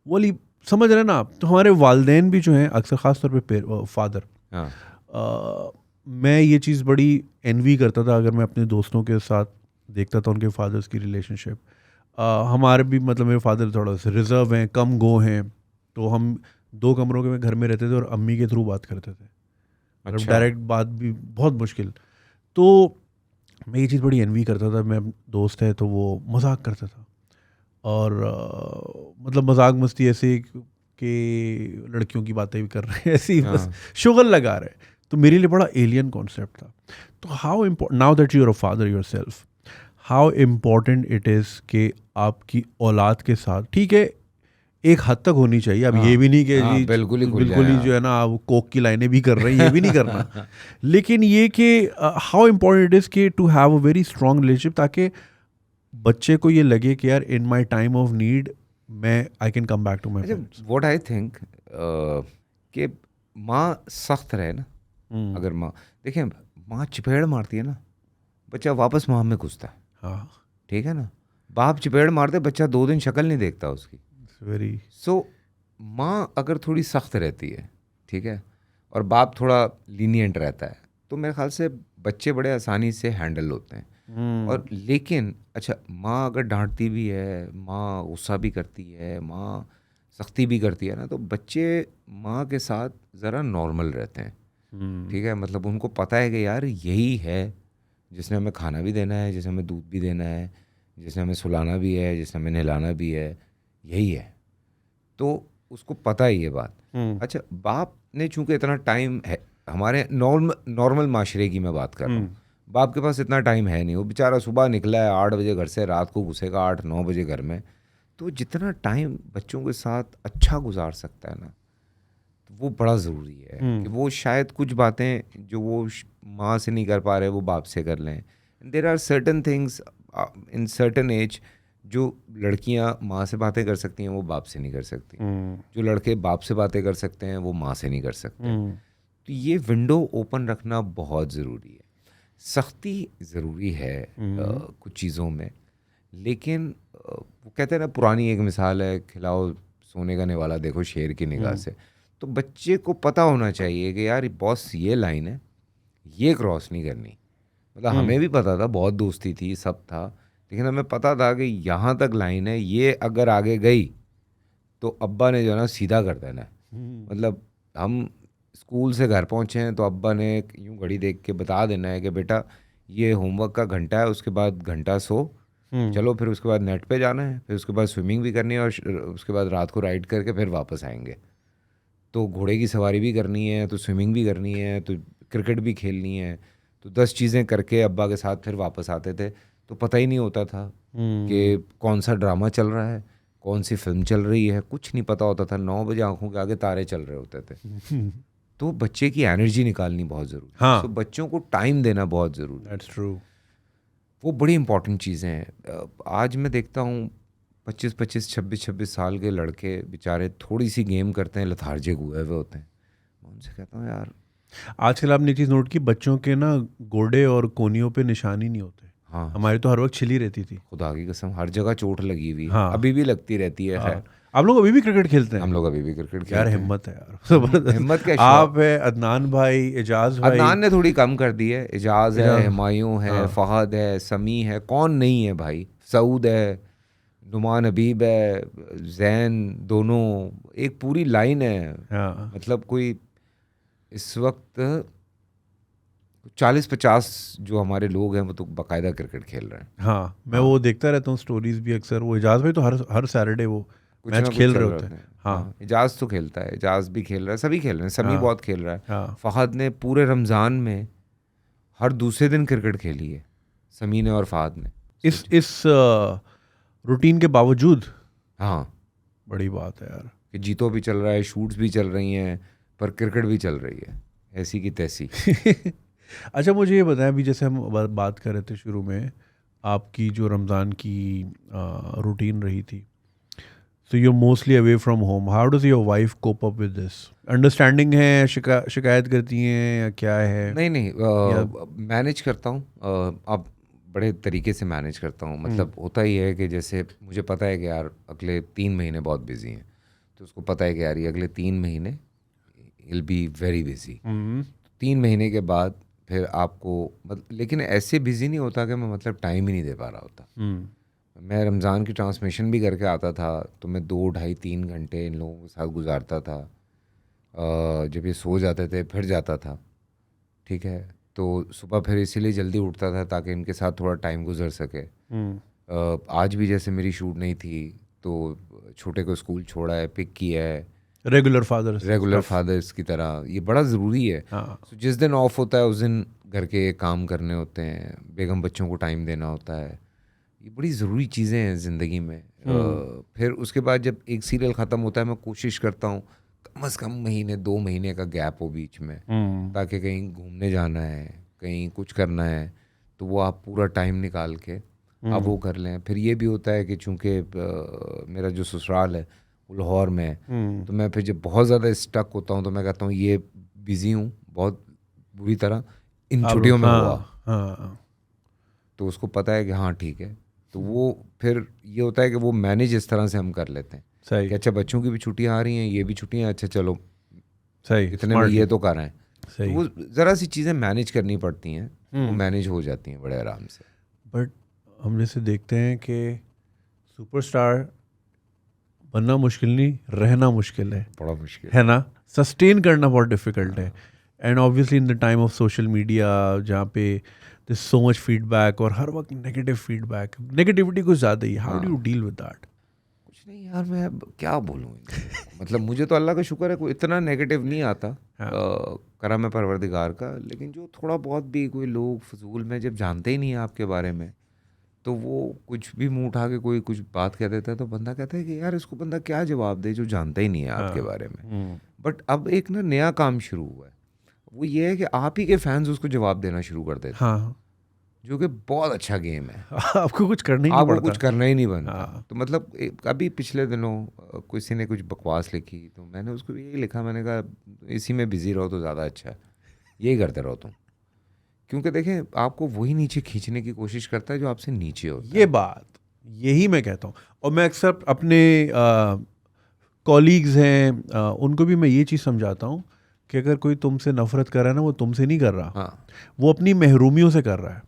वो वाली समझ रहे हैं ना आप। तो हमारे वालदेन भी जो हैं अक्सर ख़ास तौर पे फादर, हाँ मैं ये चीज़ बड़ी एनवी करता था अगर मैं अपने दोस्तों के साथ देखता था उनके फादर्स की रिलेशनशिप। हमारे भी मतलब मेरे फादर थोड़ा सा रिजर्व हैं, कम गो हैं, तो हम 2 कमरों के में घर में रहते थे और अम्मी के थ्रू बात करते थे। मतलब अच्छा। डायरेक्ट बात भी बहुत मुश्किल। तो मैं ये चीज़ बड़ी एनवी करता था। मैं दोस्त है तो वो मजाक करता था और मतलब मजाक मस्ती ऐसे कि लड़कियों की बातें भी कर रहे हैं ऐसे ही बस हाँ शुगल लगा रहे हैं। तो मेरे लिए बड़ा एलियन कॉन्सेप्ट था। तो how important now that you are a father yourself, how important it is कि आपकी औलाद के साथ, ठीक है एक हद तक होनी चाहिए, अब ये भी नहीं कि हाँ, जी बिल्कुल ही खुल बिल्कुल जाए ही आप। जो है ना आप कोक की लाइनें भी कर रहे हैं, ये भी नहीं करना। लेकिन ये कि हाउ इम्पोर्टेंट इट इज़ कि to have a very strong relationship, ताकि बच्चे को ये लगे कि यार in my time of need मैं I can come back to my अच्छा, पेरेंट्स। व्हाट आई थिंक कि माँ सख्त रहे ना, अगर माँ देखें, माँ चपेड़ मारती है ना, बच्चा वापस माँ में घुसता है, हाँ, ठीक है ना। बाप चपेड़ मारते, बच्चा 2 दिन शक्ल नहीं देखता उसकी। वेरी। सो माँ अगर थोड़ी सख्त रहती है, ठीक है, और बाप थोड़ा लीनियंट रहता है, तो मेरे ख्याल से बच्चे बड़े आसानी से हैंडल होते हैं। और लेकिन अच्छा, माँ अगर डांटती भी है, माँ गुस्सा भी करती है, माँ सख्ती भी करती है ना, तो बच्चे माँ के साथ ज़रा नॉर्मल रहते हैं, ठीक है। मतलब उनको पता है कि यार यही है जिसने हमें खाना भी देना है, जिसने हमें दूध भी देना है, जिसने हमें सुलाना भी है, जिसने हमें नहलाना भी है, यही है। तो उसको पता है ये बात। अच्छा, बाप ने चूंकि इतना टाइम है, हमारे नॉर्मल माशरे की मैं बात कर रहा हूँ, बाप के पास इतना टाइम है नहीं। वो बेचारा सुबह निकला है 8 बजे घर से, रात को घुसेगा 8-9 बजे घर में। तो जितना टाइम बच्चों के साथ अच्छा गुजार सकता है ना, तो वो बड़ा ज़रूरी है कि वो शायद कुछ बातें जो वो माँ से नहीं कर पा रहे वो बाप से कर लें। There are certain things in certain age जो लड़कियाँ माँ से बातें कर सकती हैं वो बाप से नहीं कर सकती, जो लड़के बाप से बातें कर सकते हैं वो माँ से नहीं कर सकते। तो ये विंडो ओपन रखना बहुत ज़रूरी है। सख्ती ज़रूरी है कुछ चीज़ों में, लेकिन वो कहते हैं ना, पुरानी एक मिसाल है, खिलाओ सोने का निवाला देखो शेर की निगाह से। तो बच्चे को पता होना चाहिए कि यार बॉस ये लाइन है, ये क्रॉस नहीं करनी। मतलब हमें भी पता था, बहुत दोस्ती थी, सब था, लेकिन हमें पता था कि यहाँ तक लाइन है, ये अगर आगे गई तो अब्बा ने जो है ना सीधा कर देना है। मतलब हम स्कूल से घर पहुँचे हैं तो अब्बा ने यूँ घड़ी देख के बता देना है कि बेटा ये होमवर्क का घंटा है, उसके बाद घंटा सो, चलो फिर उसके बाद नेट पे जाना है, फिर उसके बाद स्विमिंग भी करनी है, और उसके बाद रात को राइड करके फिर वापस आएंगे। तो घोड़े की सवारी भी करनी है, तो स्विमिंग भी करनी है, तो क्रिकेट भी खेलनी है। तो 10 चीज़ें करके अब्बा के साथ फिर वापस आते थे। तो पता ही नहीं होता था कि कौन सा ड्रामा चल रहा है, कौन सी फिल्म चल रही है, कुछ नहीं पता होता था। 9 बजे आंखों के आगे तारे चल रहे होते थे। तो बच्चे की एनर्जी निकालनी बहुत ज़रूरी है। हाँ, सो बच्चों को टाइम देना बहुत ज़रूरी है। That's true. वो बड़ी इंपॉर्टेंट चीज़ें हैं। आज मैं देखता हूँ 25-25, 26-26 साल के लड़के बेचारे थोड़ी सी गेम करते हैं, लथार्जिक हुए हुए होते हैं। मैं उनसे कहता हूँ यार, आजकल आपने एक चीज़ नोट की, बच्चों के ना गोडे और कोनियों पे निशान ही नहीं होते। हाँ, हमारी तो हर वक्त छिली रहती थी। खुदा की कसम हर जगह चोट लगी हुई है, हाँ, अभी भी लगती रहती है। खैर, हाँ। आप लोग अभी भी क्रिकेट खेलते हम हैं? लोग अभी भी क्रिकेट यार खेलते हैं। हिम्मत है यार, जबरदस्त। हिम्मत क्या, आप शौक। है, अदनान भाई, एजाज भाई। अदनान ने थोड़ी कम कर दी है, एजाज है, एजाज, हुमायूं है, हाँ, फहद है, समी है, कौन नहीं है भाई, सऊद है, नुमान हबीब है, जैन, दोनों एक पूरी लाइन है। हाँ, मतलब कोई इस वक्त 40-50 जो हमारे लोग हैं वो तो बाकायदा क्रिकेट खेल रहे हैं। हाँ। मैं हाँ, वो देखता रहता हूँ स्टोरीज भी अक्सर। वो एजाज भाई तो हर हर सैटरडे वो कुछ मैच ना कुछ खेल चल रहे रहे होते होते हैं। हैं। हाँ, हाँ, एजाज तो खेलता है, एजाज भी खेल रहा है, सभी खेल रहे हैं, समी हाँ, बहुत खेल रहा है। हाँ। फहद ने पूरे रमज़ान में हर दूसरे दिन क्रिकेट खेली है, समी ने और फहद ने। इस रूटीन के बावजूद हाँ, बड़ी बात है यार। कि जीतो भी चल रहा है, शूट्स भी चल रही हैं, पर क्रिकेट भी चल रही है ऐसी की तैसी। अच्छा मुझे ये बताएं, अभी जैसे हम बात कर रहे थे शुरू में, आपकी जो रमज़ान की रूटीन रही थी, so you're mostly away from home. How does your wife cope up with this? Understanding है, शिकायत करती हैं या क्या है? नहीं या मैनेज करता हूँ। अब बड़े तरीके से मैनेज करता हूँ। मतलब होता ही है कि जैसे मुझे पता है कि यार अगले 3 महीने बहुत बिजी हैं, तो उसको पता है कि यार ये अगले 3 महीने विल बी वेरी बिजी। 3 महीने के बाद फिर आपको लेकिन ऐसे बिजी नहीं होता कि मैं मतलब टाइम ही नहीं दे पा रहा होता। मैं रमज़ान की ट्रांसमिशन भी करके आता था तो मैं 2 ढाई 3 घंटे इन लोगों के साथ गुजारता था। जब ये सो जाते थे फिर जाता था, ठीक है, तो सुबह फिर इसीलिए जल्दी उठता था ताकि इनके साथ थोड़ा टाइम गुजर सके। आज भी जैसे मेरी शूट नहीं थी तो छोटे को स्कूल छोड़ा है, पिक किया है, रेगुलर फादर्स की तरह। ये बड़ा ज़रूरी है। तो जिस दिन ऑफ होता है उस दिन घर के काम करने होते हैं, बेगम बच्चों को टाइम देना होता है। ये बड़ी ज़रूरी चीज़ें हैं ज़िंदगी में। फिर उसके बाद जब एक सीरियल ख़त्म होता है मैं कोशिश करता हूँ कम से कम महीने 2 महीने का गैप हो बीच में, ताकि कहीं घूमने जाना है, कहीं कुछ करना है, तो वो आप पूरा टाइम निकाल के आप वो कर लें। फिर ये भी होता है कि चूँकि मेरा जो ससुराल है वो लाहौर में है, तो मैं फिर जब बहुत ज़्यादा स्टक होता हूँ तो मैं कहता हूँ ये बिज़ी हूँ बहुत बुरी तरह, इन छुट्टियों में हुआ। तो उसको पता है कि हाँ ठीक है, तो वो फिर ये होता है कि वो मैनेज इस तरह से हम कर लेते हैं सही कि अच्छा बच्चों की भी छुट्टियां आ रही हैं, ये भी छुट्टियां, अच्छा चलो सही इतने में ये तो कर रहे हैं। सही। तो वो ज़रा सी चीज़ें मैनेज करनी पड़ती हैं, वो मैनेज हो जाती हैं बड़े आराम से। बट हम जैसे देखते हैं कि सुपरस्टार बनना मुश्किल नहीं, रहना मुश्किल बड़ा मुश्किल है ना, सस्टेन करना बहुत डिफिकल्ट है। And obviously in the time of social media जहाँ पे दिस सो मच फीडबैक और हर वक्त नेगेटिव फीडबैक, नेगेटिविटी कुछ ज़्यादा ही, how do you deal with that? कुछ नहीं यार, मैं अब क्या बोलूँ मतलब मुझे तो अल्लाह का शुक्र है कोई इतना नेगेटिव नहीं आता। करम है परवरदिगार का। लेकिन जो थोड़ा बहुत भी कोई लोग फजूल में जब जानते ही नहीं है आपके बारे में, तो वो कुछ भी मुंह उठा के कोई कुछ बात कह देता है, तो बंदा कहता है कि यार इसको बंदा क्या जवाब दे जो जानता ही नहीं है आपके बारे में। बट अब एक ना नया काम शुरू हुआ है, वो ये है कि आप ही के फैंस उसको जवाब देना शुरू कर देते हैं, जो कि बहुत अच्छा गेम है। आपको कुछ करना ही नहीं आपको पड़ता, कुछ करना ही नहीं बनता। तो मतलब अभी पिछले दिनों किसी ने कुछ बकवास लिखी तो मैंने उसको यही लिखा, मैंने कहा इसी में बिजी रहो तो ज़्यादा अच्छा है, यही करते रहो तुम। क्योंकि देखें आपको वही नीचे खींचने की कोशिश करता है जो आपसे नीचे होता है। ये बात यही मैं कहता हूँ। और मैं अक्सर अपने कॉलीग्स हैं उनको भी मैं ये चीज़ समझाता हूँ कि अगर कोई तुमसे नफरत कर रहा है ना, वो तुमसे नहीं कर रहा, वो अपनी महरूमियों से कर रहा है,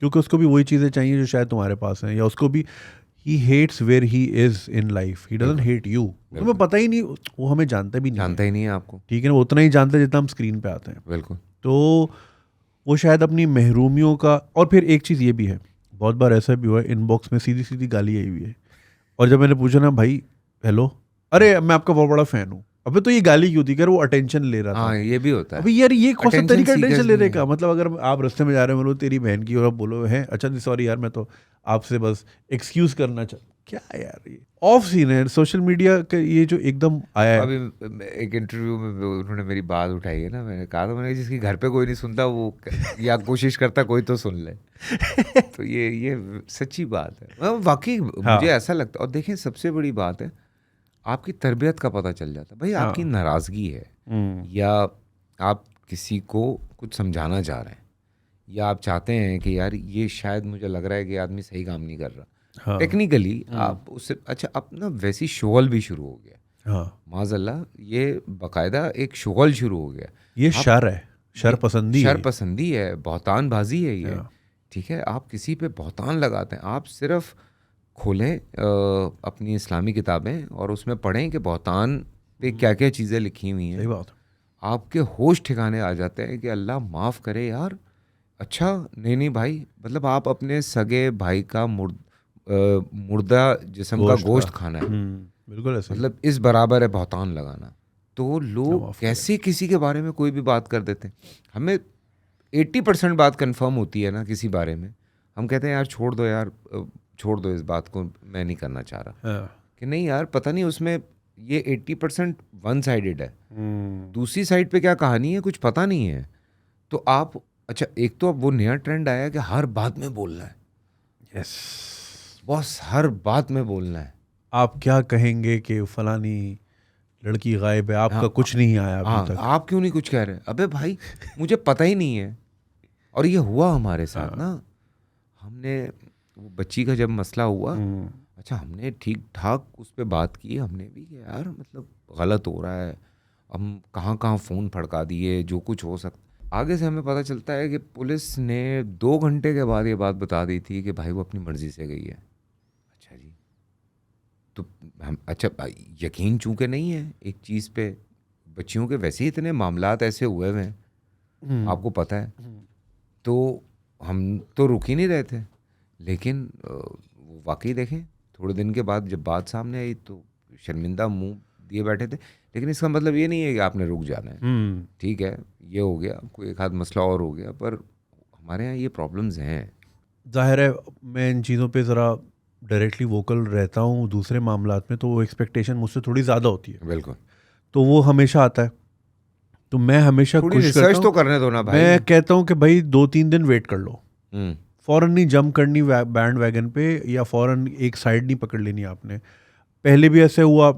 क्योंकि उसको भी वही चीज़ें चाहिए जो शायद तुम्हारे पास हैं, या उसको भी he hates where he is in life, he doesn't hate you. तुम्हें पता ही नहीं, वो हमें जानता भी नहीं, जानता ही नहीं है आपको, ठीक है ना, वो उतना ही जानता है जितना हम स्क्रीन पे आते हैं। बिल्कुल। तो वो शायद अपनी महरूमियों का, और फिर एक चीज़ ये भी है, बहुत बार ऐसा भी हुआ है इनबॉक्स में सीधी सीधी गाली आई हुई है, और जब मैंने पूछा ना भाई हेलो, अरे मैं आपका बहुत बड़ा फ़ैन हूँ, अबे तो ये गाली क्यों थी, कर वो अटेंशन ले रहा था। हाँ ये भी होता है। अभी यार ये कौन सा तरीका अटेंशन लेने का, है। मतलब अगर आप रास्ते में जा रहे हो, बोलो तेरी बहन की, और आप बोलो है अच्छा जी सॉरी यार मैं तो आपसे बस एक्सक्यूज़ करना चाह, क्या यार ये ऑफ सीन है सोशल मीडिया का, ये जो एकदम आया है। अभी एक इंटरव्यू में उन्होंने मेरी बात उठाई है ना, मैंने कहा था, मैंने जिसकी घर पे कोई नहीं सुनता वो या कोशिश करता कोई तो सुन ले। तो ये सच्ची बात है, वाकई मुझे ऐसा लगता है। और देखें सबसे बड़ी बात है आपकी तरबियत का पता चल जाता है। भाई आपकी नाराज़गी है, या आप किसी को कुछ समझाना चाह रहे हैं, या आप चाहते हैं कि यार ये शायद मुझे लग रहा है कि आदमी सही काम नहीं कर रहा, टेक्निकली आप उससे अच्छा अपना वैसी शोगल भी शुरू हो गया। माज़अल्लाह ये बाकायदा एक शोगल शुरू हो गया। ये शर है, शर पसंदी है, बहतान बाजी है ये, ठीक है। आप किसी पे बहतान लगाते हैं, आप सिर्फ खोलें अपनी इस्लामी किताबें और उसमें पढ़ें कि बहतान पे क्या क्या चीज़ें लिखी हुई हैं। सही बात। आपके होश ठिकाने आ जाते हैं कि अल्लाह माफ़ करे यार, अच्छा नहीं भाई, मतलब आप अपने सगे भाई का मुर्दा जिस्म का गोश्त खाना है, बिल्कुल ऐसे, मतलब इस बराबर है बहतान लगाना। तो लोग कैसे किसी के बारे में कोई भी बात कर देते हैं। हमें 80% बात कंफर्म होती है ना किसी बारे में, हम कहते हैं यार छोड़ दो इस बात को, मैं नहीं करना चाह रहा। कि नहीं यार पता नहीं उसमें ये 80% वन साइडेड है, दूसरी साइड पे क्या कहानी है कुछ पता नहीं है। तो आप अच्छा, एक तो अब वो नया ट्रेंड आया कि हर बात में बोलना है। यस, बॉस हर बात में बोलना है। आप क्या कहेंगे कि फलानी लड़की गायब है, आपका कुछ नहीं आया अभी हाँ, तक। आप क्यों नहीं कुछ कह रहे? अबे भाई मुझे पता ही नहीं है। और ये हुआ हमारे साथ ना, हमने वो बच्ची का जब मसला हुआ, अच्छा हमने ठीक ठाक उस पर बात की हमने भी कि यार मतलब गलत हो रहा है, हम कहाँ कहाँ फ़ोन फड़का दिए, जो कुछ हो सकता। आगे से हमें पता चलता है कि पुलिस ने 2 घंटे के बाद ये बात बता दी थी कि भाई वो अपनी मर्जी से गई है। अच्छा जी, तो हम अच्छा यकीन चूंकि नहीं है एक चीज़ पे, बच्चियों के वैसे ही इतने मामलात ऐसे हुए हुए हैं आपको पता है, तो हम तो रुक ही नहीं रहे थे। लेकिन वो वाकई देखें थोड़े दिन के बाद जब बात सामने आई तो शर्मिंदा मुंह दिए बैठे थे। लेकिन इसका मतलब ये नहीं है कि आपने रुक जाना है। ठीक है, ये हो गया, कोई एक आध मसला और हो गया, पर हमारे यहाँ ये प्रॉब्लम्स हैं। जाहिर है मैं इन चीज़ों पे ज़रा डायरेक्टली वोकल रहता हूँ दूसरे मामलात में, तो वो एक्सपेक्टेशन मुझसे थोड़ी ज़्यादा होती है, बिल्कुल, तो वो हमेशा आता है। तो मैं हमेशा थोड़ी कोशिश करता रिसर्च तो हूँ, करने दो ना भाई। मैं कहता हूँ कि भाई 2-3 दिन वेट कर लो, हम्म, फ़ौरन नहीं जंप करनी बैंड वैगन पे, या फ़ौरन एक साइड नहीं पकड़ लेनी आपने। पहले भी ऐसे हुआ,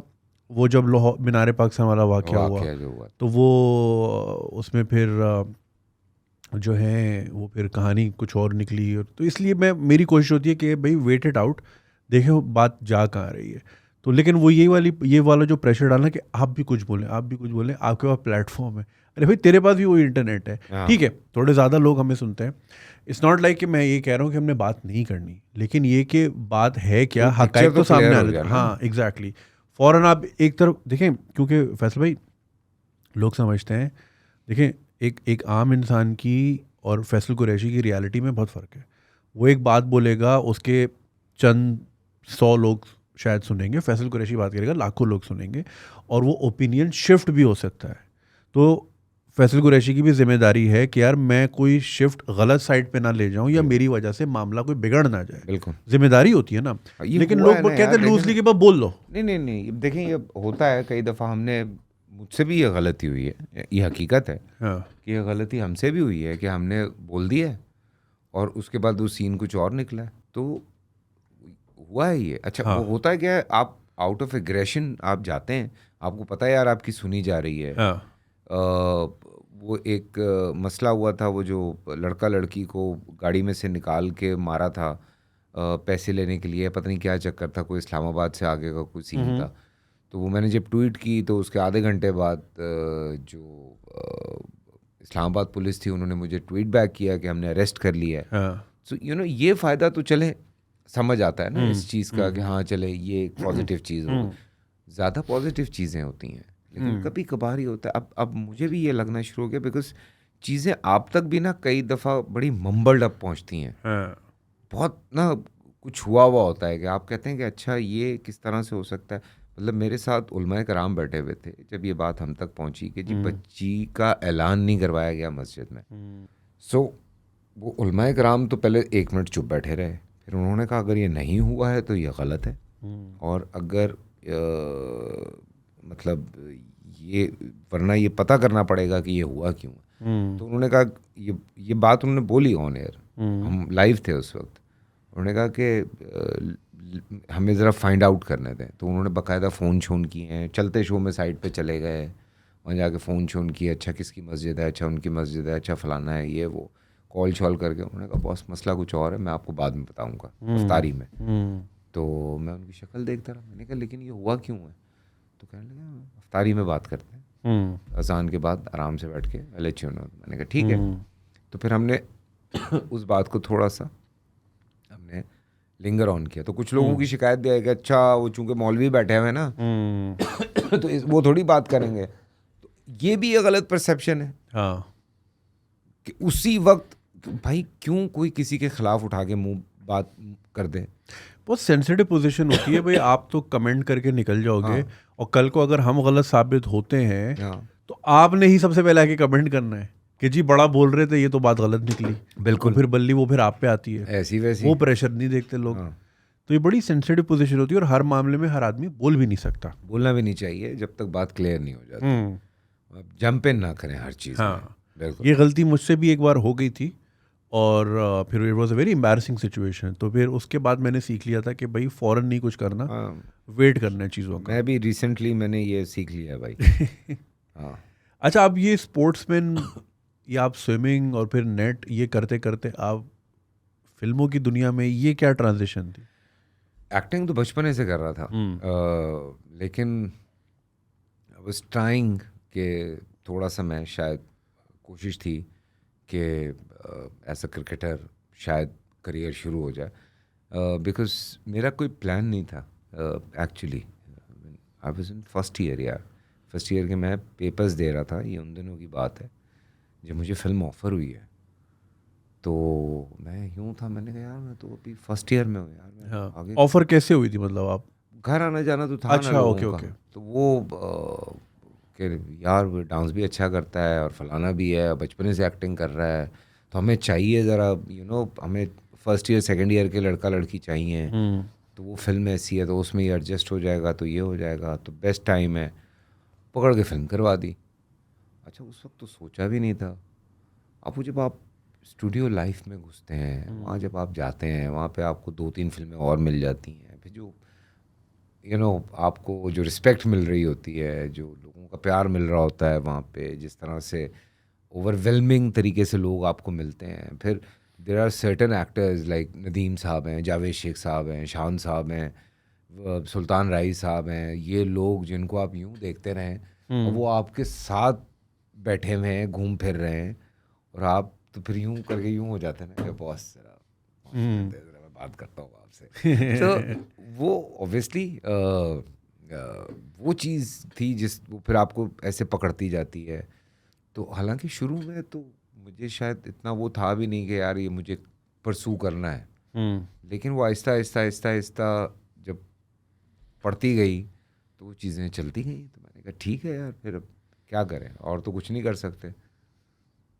वो जब लाहौर मीनार पाकिस्तान वाला वाक़या हुआ, वाकया जो हुआ, तो वो उसमें फिर जो है वो फिर कहानी कुछ और निकली। तो इसलिए मेरी कोशिश होती है कि भाई वेट इट आउट, देखें बात जा कहाँ रही है। तो लेकिन वो ये वाला जो प्रेशर डालना कि आप भी कुछ बोलें, आप भी कुछ बोलें, आपके पास प्लेटफॉर्म है, अरे भाई तेरे पास भी वो इंटरनेट है। हाँ। ठीक है, थोड़े ज़्यादा लोग हमें सुनते हैं, इट्स नॉट लाइक कि मैं ये कह रहा हूँ कि हमने बात नहीं करनी, लेकिन ये कि बात है क्या, तो हक़ाइक़ picture तो सामने clear हो आने। गया ना। हाँ एग्जैक्टली, फ़ौरन आप एक तरफ देखें, क्योंकि फैसल भाई लोग समझते हैं, देखें एक आम इंसान की और फैसल कुरैशी की रियलिटी में बहुत फ़र्क है। वो एक बात बोलेगा, उसके चंद 100 लोग शायद सुनेंगे, फैसल कुरैशी बात करेगा, लाखों लोग सुनेंगे, और वो ओपिनियन शिफ्ट भी हो सकता है। तो फैसल कुरैशी की भी जिम्मेदारी है कि यार मैं कोई शिफ्ट गलत साइड पे ना ले जाऊं, या मेरी वजह से मामला कोई बिगड़ ना जाए। बिल्कुल, जिम्मेदारी होती है ना। ये लेकिन हुआ लोग है ना कहते यार, हैं लूजली के बाद बोल लो। नहीं, देखें ये होता है कई दफ़ा, हमने मुझसे भी ये गलती हुई है, ये हकीकत है हाँ कि ये गलती हमसे भी हुई है कि हमने बोल दिया है और उसके बाद वो सीन कुछ और निकला है, तो हुआ है ये। अच्छा हाँ वो होता है क्या है, आप आउट ऑफ एग्रेशन आप जाते हैं, आपको पता है यार आपकी सुनी जा रही है। हाँ वो एक मसला हुआ था, वो जो लड़का लड़की को गाड़ी में से निकाल के मारा था पैसे लेने के लिए, पता नहीं क्या चक्कर था, कोई इस्लामाबाद से आगे का कोई सीन था। तो वो मैंने जब ट्वीट की तो उसके आधे घंटे बाद जो इस्लामाबाद पुलिस थी उन्होंने मुझे ट्वीट बैक किया कि हमने अरेस्ट कर लिया है। हाँ सो ये फ़ायदा तो चले समझ आता है ना इस चीज़ का कि हाँ चले ये एक पॉजिटिव चीज़ हो। ज़्यादा पॉजिटिव चीज़ें होती हैं, लेकिन कभी कभार ही होता है। अब मुझे भी ये लगना शुरू हो गया, बिकॉज चीज़ें आप तक भी ना कई दफ़ा बड़ी मम्बल्ड अप पहुँचती हैं। हाँ बहुत ना कुछ हुआ होता है कि आप कहते हैं कि अच्छा ये किस तरह से हो सकता है। मतलब मेरे साथ उलमाए कराम बैठे हुए थे जब ये बात हम तक पहुंची कि जी बच्ची का ऐलान नहीं करवाया गया मस्जिद में। सो वो उलमाए कराम तो पहले 1 मिनट चुप बैठे रहे, फिर उन्होंने कहा अगर ये नहीं हुआ है तो ये गलत है, और अगर मतलब ये वरना ये पता करना पड़ेगा कि ये हुआ क्यों है। तो उन्होंने कहा ये बात उन्होंने बोली ऑन एयर, हम लाइव थे उस वक्त। उन्होंने कहा कि हमें ज़रा फाइंड आउट करने दें। तो उन्होंने बाकायदा फ़ोन शोन किए हैं, चलते शो में साइड पे चले गए, वहाँ जाके फ़ोन शोन किए, अच्छा किसकी मस्जिद है, अच्छा उनकी मस्जिद है, अच्छा फ़लाना है, ये वो कॉल शॉल करके। उन्होंने कहा बॉस मसला कुछ और है, मैं आपको बाद में बताऊँगा अफ्तारी में। तो मैं उनकी शक्ल देखता रहा, मैंने कहा लेकिन ये हुआ क्यों है? तो कहने लगा अफ्तारी में बात करते हैं, अजान के बाद आराम से बैठ के let you know। मैंने कहा ठीक है। तो फिर हमने उस बात को थोड़ा सा हमने लिंगर ऑन किया। तो कुछ लोगों की शिकायत भी है कि अच्छा वो चूंकि मौलवी बैठे हुए हैं ना तो वो थोड़ी बात करेंगे। तो ये भी एक गलत परसेप्शन है हाँ कि उसी वक्त भाई क्यों कोई किसी के खिलाफ उठा के मुंह बात कर दे। बहुत सेंसिटिव पोजीशन होती है भाई। आप तो कमेंट करके निकल जाओगे, और कल को अगर हम गलत साबित होते हैं तो आपने ही सबसे पहले आके कमेंट करना है कि जी बड़ा बोल रहे थे, ये तो बात गलत निकली। बिल्कुल, तो फिर बल्ली वो फिर आप पे आती है, ऐसी वैसी वो प्रेशर नहीं देखते लोग। तो ये बड़ी सेंसिटिव पोजीशन होती है और हर मामले में हर आदमी बोल भी नहीं सकता। बोलना भी नहीं चाहिए जब तक बात क्लियर नहीं हो जाती। आप जंप इन ना करें हर चीज़ में। हाँ, बिल्कुल। ये गलती मुझसे भी एक बार हो गई थी और फिर it was a very embarrassing situation. तो फिर उसके बाद मैंने सीख लिया था कि भाई फ़ौरन नहीं कुछ करना, हाँ, वेट करना है चीज़ों का। मैं भी रिसेंटली मैंने ये सीख लिया है भाई। हाँ। अच्छा, अब ये स्पोर्ट्समैन या आप स्विमिंग और फिर नेट ये करते करते आप फिल्मों की दुनिया में, ये क्या ट्रांजिशन थी? एक्टिंग तो बचपन से कर रहा था, लेकिन आई वाज ट्राइंग कि थोड़ा सा मैं शायद कोशिश थी कि एज अ क्रिकेटर शायद करियर शुरू हो जाए, बिकॉज मेरा कोई प्लान नहीं था actually. I was in first year यार, फर्स्ट ईयर के मैं पेपर्स दे रहा था, ये उन दिनों की बात है जब मुझे फिल्म ऑफ़र हुई है। तो मैं यूँ था, मैंने कहा यार मैं तो अभी फर्स्ट ईयर में हूँ यार, मैं हाँ, आगे ऑफर कैसे हुई थी, मतलब आप? घर आना जाना तो था ना अच्छा, लोगों ओके, का। ओके। तो वो कि यार वो डांस भी अच्छा करता है और फलाना भी है, बचपन से एक्टिंग कर रहा है, तो हमें चाहिए ज़रा हमें फर्स्ट ईयर सेकंड ईयर के लड़का लड़की चाहिए। तो वो फिल्म ऐसी है तो उसमें ये एडजस्ट हो जाएगा, तो ये हो जाएगा, तो बेस्ट टाइम है, पकड़ के फिल्म करवा दी। अच्छा, उस वक्त तो सोचा भी नहीं था। अब जब आप स्टूडियो लाइफ में घुसते हैं, वहाँ जब आप जाते हैं, वहाँ पे आपको 2-3 फिल्में और मिल जाती हैं, फिर जो आपको जो रिस्पेक्ट मिल रही होती है, जो लोगों का प्यार मिल रहा होता है वहाँ पे, जिस तरह से ओवरवेलमिंग तरीके से लोग आपको मिलते हैं। फिर there are certain actors like Nadeem साहब हैं, जावेद शेख साहब हैं, शान साहब हैं, सुल्तान राई साहब हैं, ये लोग जिनको आप यूँ देखते रहें और वो आपके साथ बैठे हुए हैं, घूम फिर रहे हैं, और आप तो फिर यूँ करके यूँ हो जाते हैं ना कि बॉस ज़रा मैं बात करता हूँ आपसे। तो वो ऑब्वियसली वो चीज़ थी जिस वो फिर आपको ऐसे पकड़ती जाती है। तो हालांकि शुरू में तो मुझे शायद इतना वो था भी नहीं कि यार ये मुझे परसू करना है, लेकिन वो आहिस्ता आहिस्ता आहिस्ता आहिस्ता जब पढ़ती गई तो वो चीज़ें चलती गई। तो मैंने कहा ठीक है यार, फिर अब क्या करें, और तो कुछ नहीं कर सकते।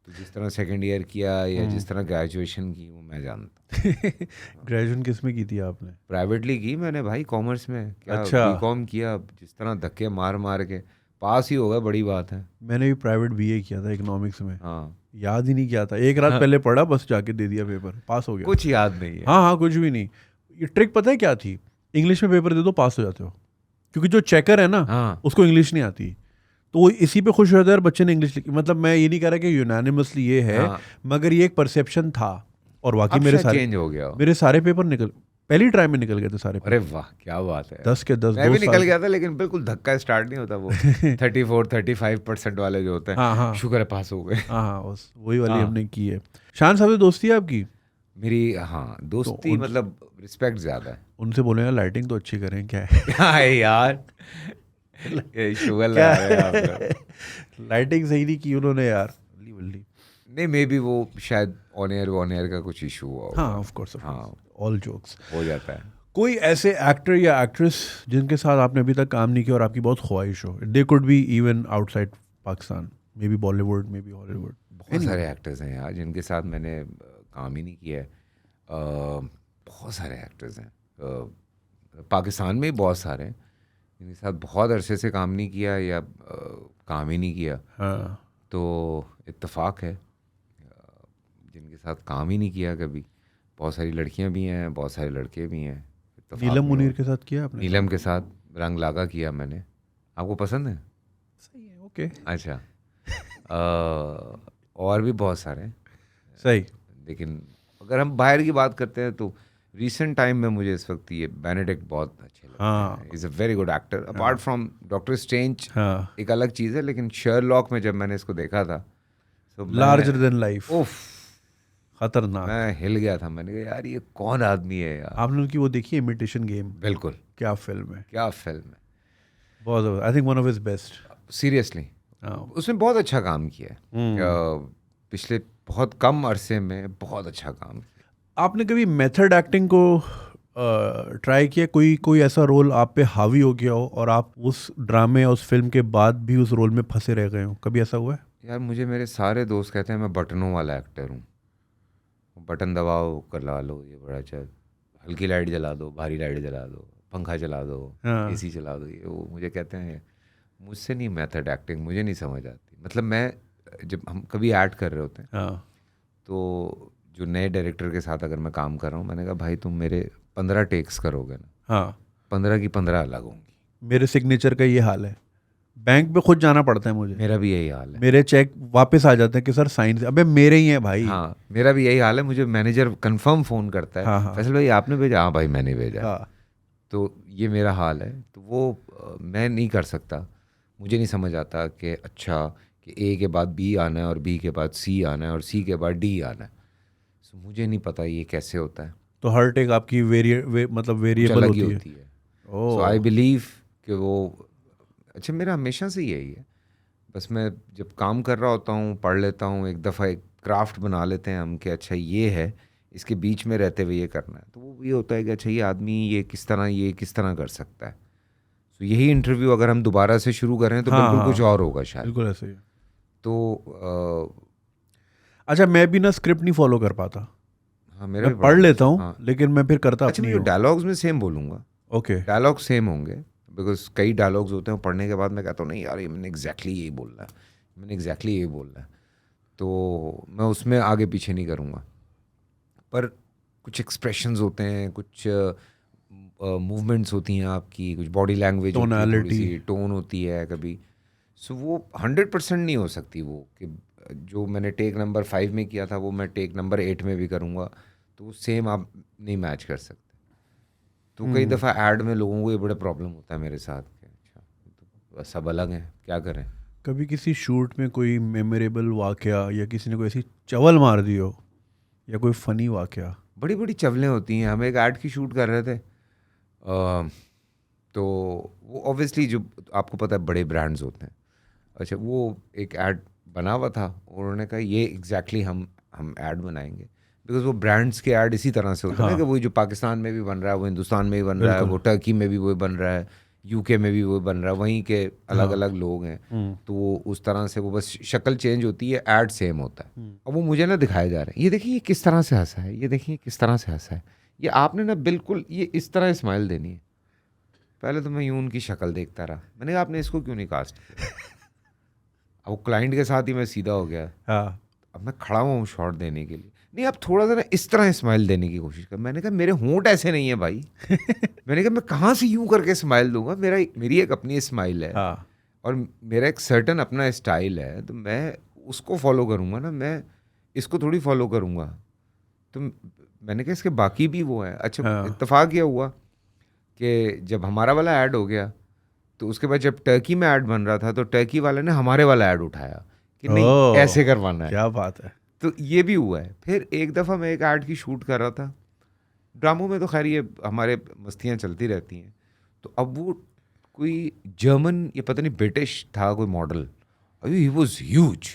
तो जिस तरह सेकंड ईयर किया या जिस तरह ग्रेजुएशन की, वो मैं जानता। ग्रेजुएशन किस में की थी आपने? प्राइवेटली की मैंने भाई, कॉमर्स में। क्या अच्छा। बीकॉम किया, जिस तरह धक्के मार मार के पास ही हो गया, बड़ी बात है। मैंने भी प्राइवेट बीए किया था इकोनॉमिक्स में। हाँ, याद ही नहीं किया था, एक रात पहले पढ़ा, बस जाके दे दिया पेपर, पास हो गया। कुछ याद नहीं है। हाँ हाँ, कुछ भी नहीं। ये ट्रिक पता है क्या थी? इंग्लिश में पेपर दे दो, पास हो जाते हो, क्योंकि जो चेकर है ना, हाँ, उसको इंग्लिश नहीं आती, तो वो इसी पे खुश हो जाता है यार बच्चे ने इंग्लिश लिखी। मतलब मैं ये नहीं कह रहा कि यूनानिमसली ये है, हाँ, मगर ये एक परसेप्शन था। और वाकई अब शायद चेंज हो गया हो। मेरे सारे पेपर निकल, पहली ट्राई में निकल गए थे सारे अरे पेपर। वाह, क्या बात है। 10 के 10, मैं 2 भी निकल साल। गया था, लेकिन बिल्कुल धक्का स्टार्ट नहीं होता वो। 34-35% वाले जो होते हैं, हाँ हाँ शुक्र है पास हो गए। हाँ हाँ, बस वही वाली हाँ। हमने की है। शान साहब से दोस्ती है आपकी? मेरी, हाँ, दोस्ती मतलब रिस्पेक्ट ज़्यादा है। उनसे बोले यार लाइटिंग तो अच्छी करें, क्या है? क्या है यार, ये शुगर लगा रहे हैं आप लोग। लाइटिंग सही नहीं की उन्होंने यार, बल्ली बल्ली। नहीं, मे बी वो शायद ऑन एयर का कुछ इशू हुआ होगा। हाँ, ऑफ कोर्स, हाँ, ऑल जोक्स। हो जाता है। कोई ऐसे एक्टर या एक्ट्रेस जिनके साथ आपने अभी तक काम नहीं किया और आपकी बहुत ख्वाहिश हो? They could be even outside Pakistan, may be Bollywood, may be Hollywood. बहुत सारे एक्टर्स हैं यार जिनके साथ मैंने काम ही नहीं किया है। बहुत सारे एक्टर्स हैं, पाकिस्तान में ही बहुत सारे हैं जिनके साथ बहुत अरसे से काम नहीं किया या काम ही नहीं किया। हाँ, तो इत्तेफाक है, जिनके साथ काम ही नहीं किया कभी। बहुत सारी लड़कियां भी हैं, बहुत सारे लड़के भी हैं। इत्तेफाक नीलम में मुनीर हो- के साथ किया आपने? नीलम के साथ रंग लागा किया मैंने। आपको पसंद है? सही है, ओके। अच्छा। और भी बहुत सारे हैं, सही। लेकिन अगर हम बाहर की बात करते हैं तो रिसेंट टाइम में मुझे इस वक्त ये बेनेडिक्ट बहुत अच्छे लगते हाँ। हैं। Is a very good actor. Apart from doctor strange हाँ, एक अलग चीज़ है, लेकिन शर्लॉक में जब मैंने इसको देखा था तो लार्जर देन लाइफ, उफ, खतरनाक। मैं हिल गया था। मैंने कहा यार ये कौन आदमी है यार। आपने उनकी वो देखी, इमिटेशन गेम? बिल्कुल, क्या फिल्म है, क्या फिल्म है, बहुत ज़बरदस्त। I think one of his best. Seriously. उसने बहुत अच्छा काम किया है। पिछले बहुत कम अरसे में बहुत अच्छा काम किया। आपने कभी मेथड एक्टिंग को ट्राई किया? कोई ऐसा रोल आप पे हावी हो गया हो और आप उस ड्रामे या उस फिल्म के बाद भी उस रोल में फंसे रह गए हो? कभी ऐसा हुआ है? यार मुझे मेरे सारे दोस्त कहते हैं मैं बटनों वाला एक्टर हूँ, बटन दबाओ कर ला लो, ये बड़ा अच्छा हल्की लाइट जला दो, भारी लाइट जला दो, पंखा चला दो, हाँ। एसी चला दो, ये वो मुझे कहते हैं मुझसे नहीं मेथड एक्टिंग, मुझे नहीं समझ आती। मतलब मैं जब हम कभी ऐड कर रहे होते हैं हाँ। तो जो नए डायरेक्टर के साथ अगर मैं काम कर रहा हूँ, मैंने कहा भाई तुम मेरे 15 टेक्स करोगे ना, हाँ 15 की 15 अलग होंगी। मेरे सिग्नेचर का ये हाल है, बैंक पे खुद जाना पड़ता है मुझे, मेरा भी यही हाल है। मेरे चेक वापस आ जाते हैं कि सर साइन, अबे मेरे ही हैं भाई। हाँ मेरा भी यही हाल है। मुझे मैनेजर कंफर्म फ़ोन करता है, हाँ हाँ फैसल भाई आपने भेजा? हाँ भाई मैंने भेजा है। हाँ। तो ये मेरा हाल है। तो वो मैं नहीं कर सकता। मुझे नहीं समझ आता कि अच्छा कि ए के बाद बी आना है और बी के बाद सी आना है और सी के बाद डी आना है। सो मुझे नहीं पता ये कैसे होता है। तो हर टेक आपकी मतलब कुछ वेरिएबल अलग ही होती है। होती है। सो आई ओह। बिलीव कि वो अच्छा मेरा हमेशा से यही है। बस मैं जब काम कर रहा होता हूँ पढ़ लेता हूँ, एक दफ़ा एक क्राफ्ट बना लेते हैं हम कि अच्छा ये है, इसके बीच में रहते हुए ये करना है। तो वो ये होता है कि अच्छा ये आदमी ये किस तरह कर सकता है। तो यही इंटरव्यू अगर हम दोबारा से शुरू करें तो हाँ बिल्कुल कुछ हाँ और होगा शायद। बिल्कुल ऐसे ही है। तो अच्छा मैं भी ना स्क्रिप्ट नहीं फॉलो कर पाता, हाँ मेरा मैं भी पढ़ बड़ा लेता हूँ हाँ। लेकिन मैं फिर करता अच्छा अपनी मैं हूँ। डायलॉग्स में सेम बोलूँगा, ओके। डायलॉग सेम होंगे। बिकॉज कई डायलॉग्स होते हैं पढ़ने के बाद मैं कहता हूँ नहीं यार ये मैंने एग्जैक्टली यही बोलना है, मैंने एग्जैक्टली यही बोलना है। तो मैं उसमें आगे पीछे नहीं करूँगा। पर कुछ एक्सप्रेशंस होते हैं, कुछ मूवमेंट्स होती हैं आपकी, कुछ बॉडी लैंग्वेज होती है, थोड़ी टोनालिटी। सी टोन होती है कभी। सो वो 100% नहीं हो सकती वो कि जो मैंने टेक नंबर 5 में किया था वो मैं टेक नंबर 8 में भी करूँगा तो सेम आप नहीं मैच कर सकते। तो कई दफ़ा ऐड में लोगों को ये बड़ा प्रॉब्लम होता है मेरे साथ कि अच्छा तो सब अलग हैं, क्या करें। कभी किसी शूट में कोई मेमोरेबल वाकया या किसी ने कोई ऐसी चवल मार दी हो या कोई फनी वाकया? बड़ी बड़ी चवलें होती हैं। हम एक ऐड की शूट कर रहे थे तो वो ऑब्वियसली जो आपको पता है बड़े ब्रांड्स होते हैं। अच्छा वो एक ऐड बना हुआ था और उन्होंने कहा ये एग्जैक्टली हम ऐड बनाएंगे। बिकॉज वो ब्रांड्स के ऐड इसी तरह से होते हैं ना हाँ कि वो जो पाकिस्तान में भी बन रहा है, वो हिंदुस्तान में भी बन रहा है, बिल्कुल। वो टर्की में भी वो बन रहा है, यूके में भी वो बन रहा है, वहीं के अलग हाँ। अलग लोग हैं। तो वो उस तरह से वो बस शक्ल चेंज होती है, ऐड सेम होता है। अब वो मुझे ना दिखाए जा रहे हैं, ये देखिए ये किस तरह से हंसा है, ये देखिए किस तरह से हंसा है, ये आपने ना बिल्कुल ये इस तरह स्माइल देनी है। पहले तो मैं यूं उनकी शक्ल देखता रहा, मैंने कहा आपने इसको क्यों नहीं कास्ट किया। अब वो क्लाइंट के साथ ही मैं सीधा हो गया। हाँ अब मैं खड़ा हुआ हूँ शॉट देने के लिए, नहीं आप थोड़ा सा ना इस तरह स्माइल देने की कोशिश कर। मैंने कहा मेरे होंठ ऐसे नहीं है भाई। मैंने कहा मैं कहाँ से यूं करके स्माइल दूंगा, मेरी एक अपनी स्माइल है हाँ और मेरा एक सर्टन अपना स्टाइल है, तो मैं उसको फॉलो करूँगा ना, मैं इसको थोड़ी फॉलो करूँगा। तो मैंने कहा इसके बाकी भी वो है। अच्छा हाँ। इत्तेफाक ये हुआ कि जब हमारा वाला ऐड हो गया तो उसके बाद जब टर्की में ऐड बन रहा था तो टर्की वाले ने हमारे वाला ऐड उठाया कि नहीं ओह, ऐसे करवाना है। क्या बात है। तो ये भी हुआ है। फिर एक दफ़ा मैं एक ऐड की शूट कर रहा था, ड्रामों में तो खैर ये हमारे मस्तियाँ चलती रहती हैं। तो अब वो कोई जर्मन या पता नहीं ब्रिटिश था कोई मॉडल, अभी ही वॉज ह्यूज।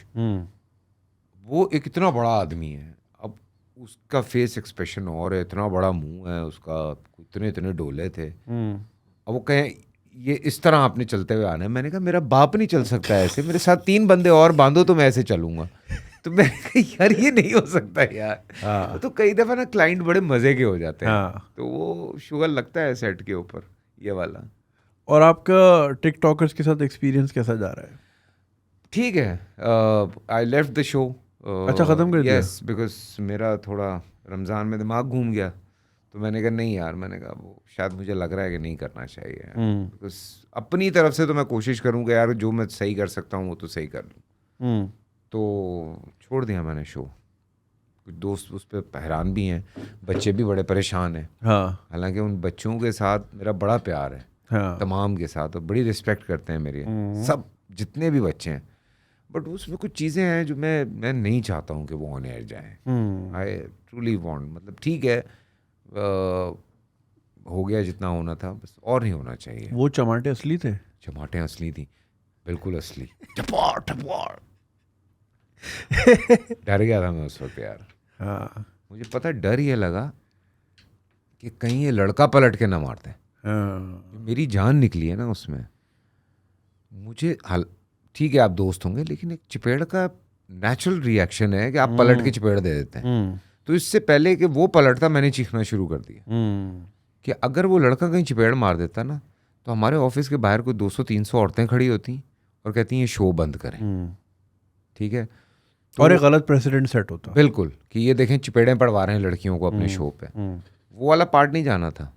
वो एक इतना बड़ा आदमी है, अब उसका फेस एक्सप्रेशन और है, इतना बड़ा मुंह है उसका, इतने इतने डोले थे। अब वो कहें ये इस तरह आपने चलते हुए आना है। मैंने कहा मेरा बाप नहीं चल सकता ऐसे, मेरे साथ 3 बंदे और बांधो तो मैं ऐसे चलूंगा। तो मैंने कहा यार ये नहीं हो सकता यार। हाँ तो कई दफ़ा ना क्लाइंट बड़े मज़े के हो जाते हैं। हाँ। तो वो शुगर लगता है सेट के ऊपर ये वाला। और आपका टिकटॉकर्स के साथ एक्सपीरियंस कैसा जा रहा है? ठीक है, आई लेफ्ट द शो। अच्छा, ख़त्म कर दिया? यस, बिकॉज मेरा थोड़ा रमज़ान में दिमाग घूम गया। तो मैंने कहा नहीं यार, मैंने कहा वो शायद मुझे लग रहा है कि नहीं करना चाहिए। बिकॉज अपनी तरफ से तो मैं कोशिश करूँगा यार जो मैं सही कर सकता हूँ वो तो सही कर लूँ। तो छोड़ दिया मैंने शो। कुछ दोस्त उस पर हैरान भी हैं, बच्चे भी बड़े परेशान हैं। हाँ हालांकि उन बच्चों के साथ मेरा बड़ा प्यार है, हाँ। तमाम के साथ, और बड़ी रिस्पेक्ट करते हैं मेरी सब जितने भी बच्चे हैं। बट उसमें कुछ चीज़ें हैं जो मैं नहीं चाहता हूँ कि वो ऑन एयर जाएँ। आई ट्रूली वांट, मतलब ठीक है हो गया जितना होना था, बस और नहीं होना चाहिए। वो चमाटे असली थे? चमाटे असली थी, बिल्कुल असली। Topper topper. डर गया था मैं उस वक्त यार। हाँ मुझे पता डर ये लगा कि कहीं ये लड़का पलट के ना मारते हैं। हाँ। मेरी जान निकली है ना उसमें। मुझे हाल ठीक है आप दोस्त होंगे, लेकिन एक चपेड़ का नेचुरल रिएक्शन है कि आप पलट के चपेड़ दे देते हैं। तो इससे पहले कि वो पलटता मैंने चीखना शुरू कर दिया कि अगर वो लड़का कहीं चपेड़ मार देता ना तो हमारे ऑफिस के बाहर कोई 200-300 औरतें खड़ी होती और कहती हैं ये शो बंद करें, ठीक है। तो और एक गलत प्रेसिडेंट सेट होता। बिल्कुल कि ये देखें चपेड़ें पड़वा रहे हैं लड़कियों को अपने शो पे। वो वाला पार्ट नहीं जाना था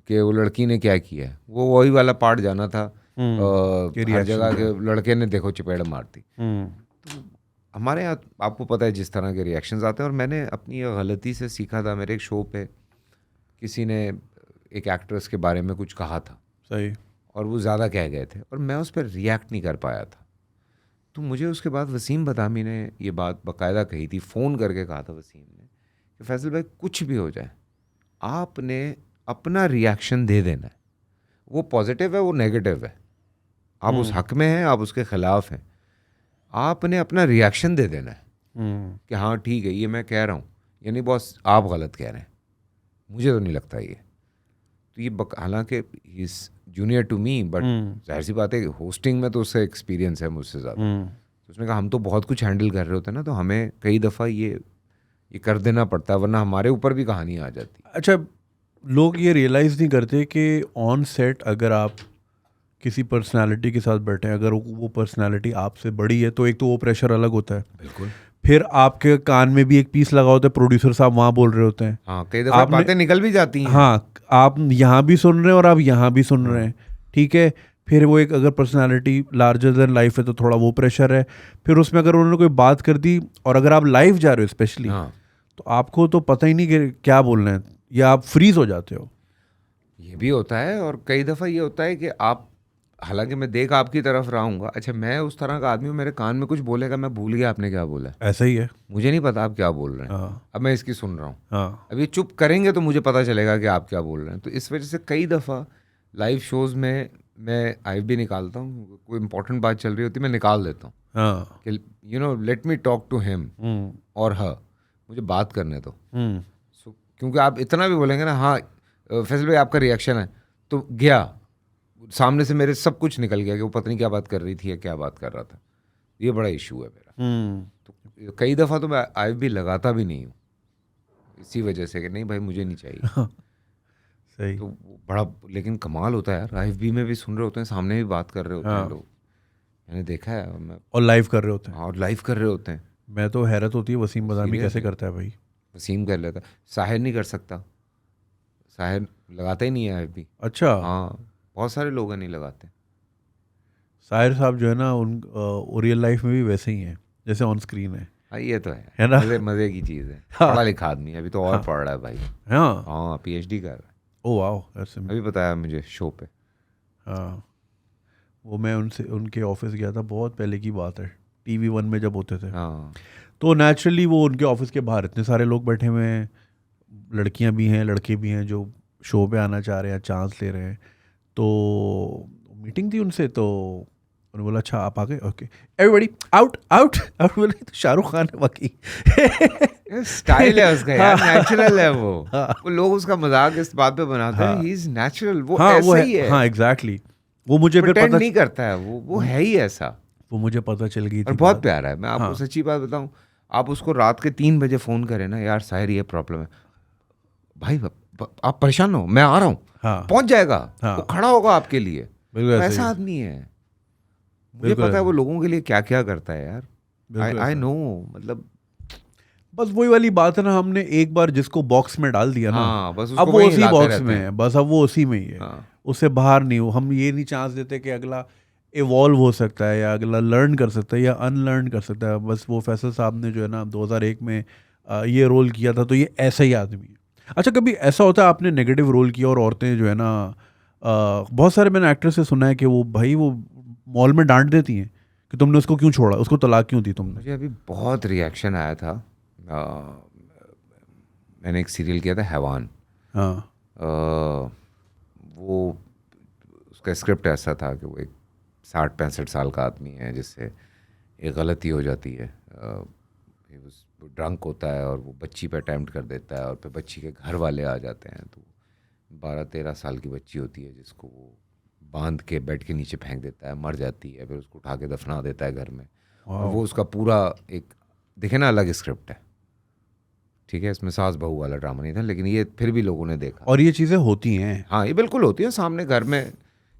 कि वो लड़की ने क्या किया है, वो वही वाला पार्ट जाना था हर जगह के लड़के ने देखो चपेड़ मारती। तो हमारे यहाँ आपको पता है जिस तरह के रिएक्शंस आते हैं, और मैंने अपनी गलती से सीखा था। मेरे एक शो पे किसी ने एक एक्ट्रेस के बारे में कुछ कहा था, सही, और वो ज़्यादा कह गए थे और मैं उस पर रिएक्ट नहीं कर पाया था। तो मुझे उसके बाद वसीम बदामी ने ये बात बाकायदा कही थी, फ़ोन करके कहा था वसीम ने कि फैसल भाई कुछ भी हो जाए आपने अपना रिएक्शन दे देना है, वो पॉजिटिव है वो नेगेटिव है, आप उस हक में हैं आप उसके ख़िलाफ़ हैं, आपने अपना रिएक्शन दे देना है कि हाँ ठीक है ये मैं कह रहा हूँ, यानी बॉस आप गलत कह रहे हैं, मुझे तो नहीं लगता ये। तो ये हालांकि is junior to me, but जाहिर सी बात है होस्टिंग में तो उससे एक्सपीरियंस है मुझसे ज़्यादा। तो उसने कहा हम तो बहुत कुछ हैंडल कर रहे होते हैं ना, तो हमें कई दफ़ा ये कर देना पड़ता है वरना हमारे ऊपर भी कहानी आ जाती। अच्छा, लोग ये रियलाइज़ नहीं करते कि ऑन सेट अगर आप किसी पर्सनालिटी के साथ बैठे हैं, अगर वो पर्सनालिटी आपसे बड़ी है तो एक तो वो प्रेशर अलग होता है। बिल्कुल। फिर आपके कान में भी एक पीस लगा होता है, प्रोड्यूसर साहब वहाँ बोल रहे होते हैं। हाँ, कई दफ़ा बातें निकल भी जाती हैं। हाँ, आप यहाँ भी सुन रहे हैं और आप यहाँ भी सुन रहे हैं, ठीक है। फिर वो एक अगर पर्सनालिटी लार्जर देन लाइफ है तो थोड़ा वो प्रेशर है। फिर उसमें अगर उन्होंने कोई बात कर दी और अगर आप लाइव जा रहे हो स्पेशली, तो आपको तो पता ही नहीं कि क्या बोलना है, या आप फ्रीज हो जाते हो। ये भी होता है, और कई दफ़ा ये होता है कि आप, हालांकि मैं देख आपकी तरफ रहूँगा, अच्छा मैं उस तरह का आदमी हूँ, मेरे कान में कुछ बोलेगा मैं भूल गया आपने क्या बोला है, ऐसा ही है, मुझे नहीं पता आप क्या बोल रहे हैं। अब मैं इसकी सुन रहा हूँ, अब ये चुप करेंगे तो मुझे पता चलेगा कि आप क्या बोल रहे हैं। तो इस वजह से कई दफ़ा लाइव शोज़ में मैं आइव भी निकालता हूँ, कोई इंपॉर्टेंट बात चल रही होती है मैं निकाल देता हूँ कि let me talk to him और हर, मुझे बात करने दो। क्योंकि आप इतना भी बोलेंगे ना, हाँ फैसल भाई आपका रिएक्शन है, तो गया सामने से मेरे सब कुछ निकल गया कि वो पता नहीं क्या बात कर रही थी या क्या बात कर रहा था। ये बड़ा इशू है मेरा। तो कई दफ़ा तो मैं आइव भी लगाता भी नहीं हूँ इसी वजह से कि नहीं भाई मुझे नहीं चाहिए। सही। तो बड़ा लेकिन कमाल होता है यार, आइव भी में भी सुन रहे होते हैं, सामने भी बात कर रहे होते हैं लोग, मैंने देखा है। मैं और लाइव कर रहे होते हैं। और लाइव कर रहे होते हैं। मैं तो हैरत होती है वसीम बदामी कैसे करता है भाई। वसीम कर लेता, साहिर नहीं कर सकता, साहिर लगाता ही नहीं है आइव भी। अच्छा। हाँ, बहुत सारे लोग नहीं लगाते। साहिर साहब जो है ना, उन रियल लाइफ में भी वैसे ही हैं जैसे ऑन स्क्रीन है। हाँ ये तो है ना, मजे की चीज़ है। पढ़ा लिखा आदमी अभी तो और पढ़ रहा है भाई। हाँ PhD कर रहा है। ओ वाओ, अभी बताया मुझे शो पे। हाँ, वो मैं उनके ऑफिस गया था, बहुत पहले की बात है, TV1 में जब होते थे। हाँ, तो नेचुरली वो उनके ऑफिस के बाहर इतने सारे लोग बैठे हुए हैं, लड़कियां भी हैं लड़के भी हैं जो शो पे आना चाह रहे हैं, चांस ले रहे हैं। तो मीटिंग थी उनसे, तो उन्होंने बोला अच्छा आप आ गए, okay everybody out out out. बोले तो शाहरुख खान है बाकी। स्टाइल है उसका यार, नेचुरल है वो लोग उसका मजाक इस बात पे बनाते हैं, ही इज नेचुरल, वो ऐसा ही है। हाँ एग्जैक्टली, वो मुझे फिर पता नहीं करता है, वो है ही ऐसा। वो मुझे पता चल गई थी। और बहुत प्यारा है। मैं आपको सच्ची बात बताऊं, आप उसको रात के 3 बजे फ़ोन करें ना, यार साहिर ये प्रॉब्लम है, भाई आप परेशान हो मैं आ रहा हूँ, पहुंच जाएगा, वो खड़ा होगा आपके लिए। ऐसा आदमी है, मुझे पता है वो लोगों के लिए क्या क्या करता है यार। आई नो, मतलब बस वही वाली बात है ना, हमने एक बार जिसको बॉक्स में डाल दिया ना, बस अब वो उसी बॉक्स में है, बस अब वो उसी में ही है, उससे बाहर नहीं हो। हम ये नहीं चांस देते कि अगला इवॉल्व हो सकता है या अगला लर्न कर सकता है या अनलर्न कर सकता है। बस वो फैसल साहब ने जो है ना 2001 में ये रोल किया था, तो ये ऐसा ही आदमी है। अच्छा, कभी ऐसा होता है आपने नेगेटिव रोल किया और औरतें जो है ना, बहुत सारे मैंने एक्टर से सुना है कि वो भाई वो मॉल में डांट देती हैं कि तुमने उसको क्यों छोड़ा, उसको तलाक क्यों दी तुमने। मुझे अभी बहुत रिएक्शन आया था, मैंने एक सीरियल किया था हैवान। वो उसका स्क्रिप्ट ऐसा था कि वो एक 60-65 साल का आदमी है जिससे एक गलती हो जाती है, वो ड्रंक होता है और वो बच्ची पे अटैम्प्ट कर देता है और फिर बच्ची के घर वाले आ जाते हैं, तो 12-13 साल की बच्ची होती है जिसको वो बांध के बेड के नीचे फेंक देता है, मर जाती है, फिर उसको उठा के दफना देता है घर में। और वो उसका पूरा एक देखे ना अलग स्क्रिप्ट है, ठीक है, इसमें सास बहू वाला ड्रामा नहीं था, लेकिन ये फिर भी लोगों ने देखा। और ये चीज़ें होती हैं। हाँ, ये बिल्कुल होती है, सामने घर में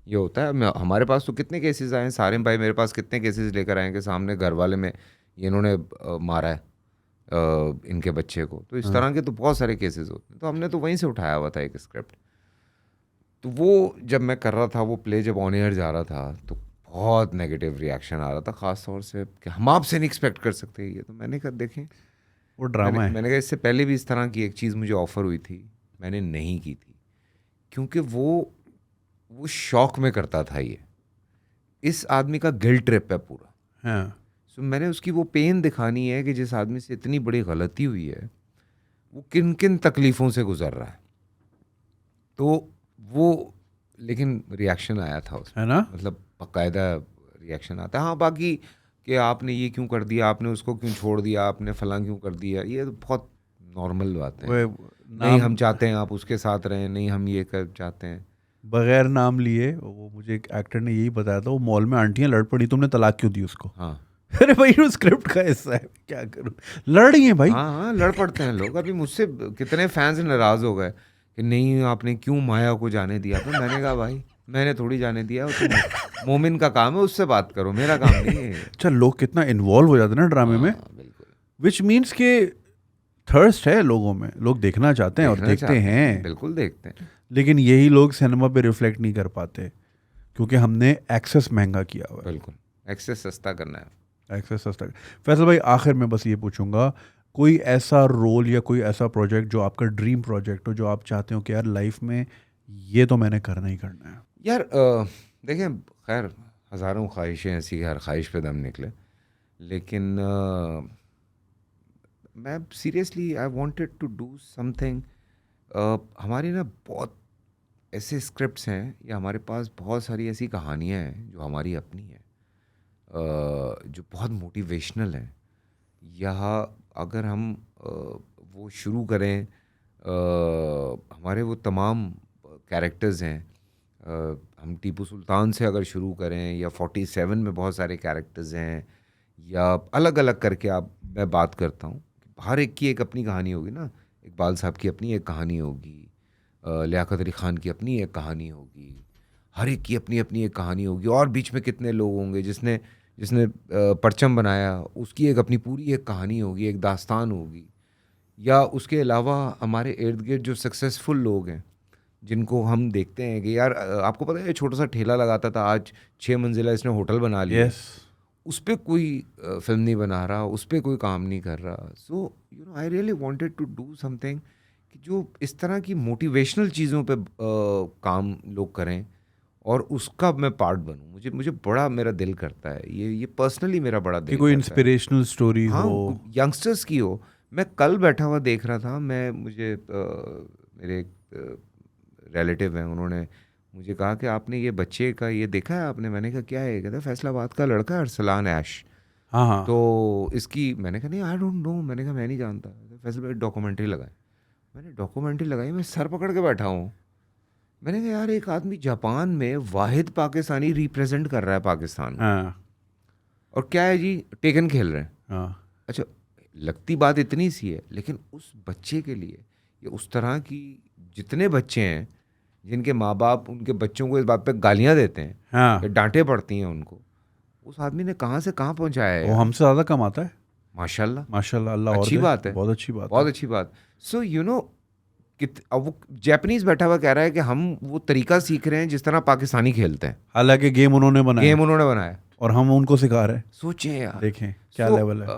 ये होता है। हमारे पास तो कितने केसेस आए हैं, सारिम भाई मेरे पास कितने केसेस लेकर आए हैं कि सामने घर वाले में ये इन्होंने मारा है इनके बच्चे को। तो इस तरह के तो बहुत सारे केसेस होते हैं। तो हमने तो वहीं से उठाया हुआ था एक स्क्रिप्ट। तो वो जब मैं कर रहा था, वो प्ले जब ऑन एयर जा रहा था, तो बहुत नेगेटिव रिएक्शन आ रहा था, ख़ास तौर से कि हम आपसे नहीं एक्सपेक्ट कर सकते ये। तो मैंने कहा देखें, वो ड्रामा है। मैंने कहा इससे पहले भी इस तरह की एक चीज़ मुझे ऑफ़र हुई थी, मैंने नहीं की थी, क्योंकि वो शौक में करता था ये। इस आदमी का गिल्ट ट्रिप है पूरा। हाँ, सो मैंने उसकी वो पेन दिखानी है कि जिस आदमी से इतनी बड़ी गलती हुई है, वो किन किन तकलीफ़ों से गुजर रहा है। तो वो, लेकिन रिएक्शन आया था उसमें, है ना। मतलब बाकायदा रिएक्शन आता है। हाँ, बाकी कि आपने ये क्यों कर दिया, आपने उसको क्यों छोड़ दिया, आपने फलां क्यों कर दिया, ये तो बहुत नॉर्मल बातें हैं। नहीं हम चाहते हैं आप उसके साथ रहें, नहीं हम ये कर चाहते हैं। बगैर नाम लिए वो मुझे एक एक्टर ने यही बताया था, वो मॉल में आंटियां लड़ पड़ी, तुमने तलाक क्यों दी उसको। हाँ अरे भाई वो स्क्रिप्ट का हिस्सा है, क्या करूं, लड़ रही हैं भाई। हाँ हाँ, लड़ पड़ते हैं लोग। अभी मुझसे कितने फैंस नाराज़ हो गए कि नहीं आपने क्यों माया को जाने दिया। तो मैंने कहा भाई मैंने थोड़ी जाने दिया, तो मोमिन का काम है, उससे बात करो, मेरा काम नहीं है। अच्छा, लोग कितना इन्वॉल्व हो जाते हैं ना ड्रामे में, हाँ, बिल्कुल। विच मीन्स के थर्स्ट है लोगों में, लोग देखना चाहते हैं और देखना देखते चाहते हैं। बिल्कुल देखते हैं। लेकिन यही लोग सिनेमा पे रिफ्लेक्ट नहीं कर पाते क्योंकि हमने एक्सेस महंगा किया हुआ है। बिल्कुल, एक्सेस सस्ता करना है। एक्सेस सस्ता। फैसल भाई, आखिर में बस ये पूछूंगा, कोई ऐसा रोल या कोई ऐसा प्रोजेक्ट जो आपका ड्रीम प्रोजेक्ट हो, जो आप चाहते हो कि यार लाइफ में ये तो मैंने करना ही करना है। यार देखें, खैर हज़ारों ख्वाहिशें ऐसी, हर ख्वाहिश पे दम निकले, लेकिन मैं seriously I wanted to do something. हमारी ना बहुत ऐसे स्क्रिप्ट्स हैं, या हमारे पास बहुत सारी ऐसी कहानियाँ हैं जो हमारी अपनी हैं, जो बहुत मोटिवेशनल हैं। या अगर हम वो शुरू करें, हमारे वो तमाम कैरेक्टर्स हैं, हम टीपू सुल्तान से अगर शुरू करें, या 47 में बहुत सारे कैरेक्टर्स हैं, या अलग अलग करके आप मैं बात करता हूँ, हर एक की एक अपनी कहानी होगी ना। इकबाल साहब की अपनी एक कहानी होगी, लियाकत अली ख़ान की अपनी एक कहानी होगी, हर एक की अपनी अपनी एक कहानी होगी। और बीच में कितने लोग होंगे, जिसने जिसने परचम बनाया, उसकी एक अपनी पूरी एक कहानी होगी, एक दास्तान होगी। या उसके अलावा हमारे इर्द गिर्द जो सक्सेसफुल लोग हैं, जिनको हम देखते हैं कि यार आपको पता है छोटा सा ठेला लगाता था, आज 6 मंजिला इसने होटल बना लिया। यस। उस पर कोई फिल्म नहीं बना रहा, उस पर कोई काम नहीं कर रहा। So you know I really wanted to do something कि जो इस तरह की मोटिवेशनल चीज़ों पे काम लोग करें और उसका मैं पार्ट बनूं। मुझे बड़ा मेरा दिल करता है, ये पर्सनली मेरा बड़ा कि दिल कोई करता है। इंस्पिरेशनल स्टोरी हाँ, हो। यंगस्टर्स की हो। मैं कल बैठा हुआ देख रहा था, मुझे मेरे एक रिलेटिव हैं, उन्होंने मुझे कहा कि आपने ये बच्चे का ये देखा है आपने। मैंने कहा क्या है, कहते फैसलाबाद का लड़का है अरसलान ऐश। हाँ हाँ। तो इसकी, मैंने कहा नहीं आई डोंट नो, मैंने कहा मैं नहीं जानता। फैसल भाई डॉक्यूमेंट्री लगाई, मैंने डॉक्यूमेंट्री लगाई, मैं सर पकड़ के बैठा हूँ। मैंने कहा यार एक आदमी जापान में वाहिद पाकिस्तानी रिप्रेजेंट कर रहा है पाकिस्तान को, हाँ और क्या है जी, टेकन खेल रहे हैं। हाँ। अच्छा, लगती बात इतनी सी है, लेकिन उस बच्चे के लिए, या उस तरह की जितने बच्चे हैं जिनके माँ बाप उनके बच्चों को इस बात पे गालियाँ देते हैं हाँ, या डांटे पड़ती हैं उनको, उस आदमी ने कहाँ से कहाँ पहुँचाया है वो यार। हमसे ज़्यादा कमाता है। माशाल्लाह, माशाल्लाह, अल्लाह और अच्छी दे। बात है, बहुत अच्छी बात बहुत है। अच्छी बात। सो यू नो अब वो जैपनीज बैठा हुआ कह रहा है कि हम वो तरीका सीख रहे हैं जिस तरह पाकिस्तानी खेलते हैं। हालांकि गेम उन्होंने बनाया गेम उन्होंने बनाया, और हम उनको सिखा रहे हैं। सोचें यार, देखें क्या लेवल है।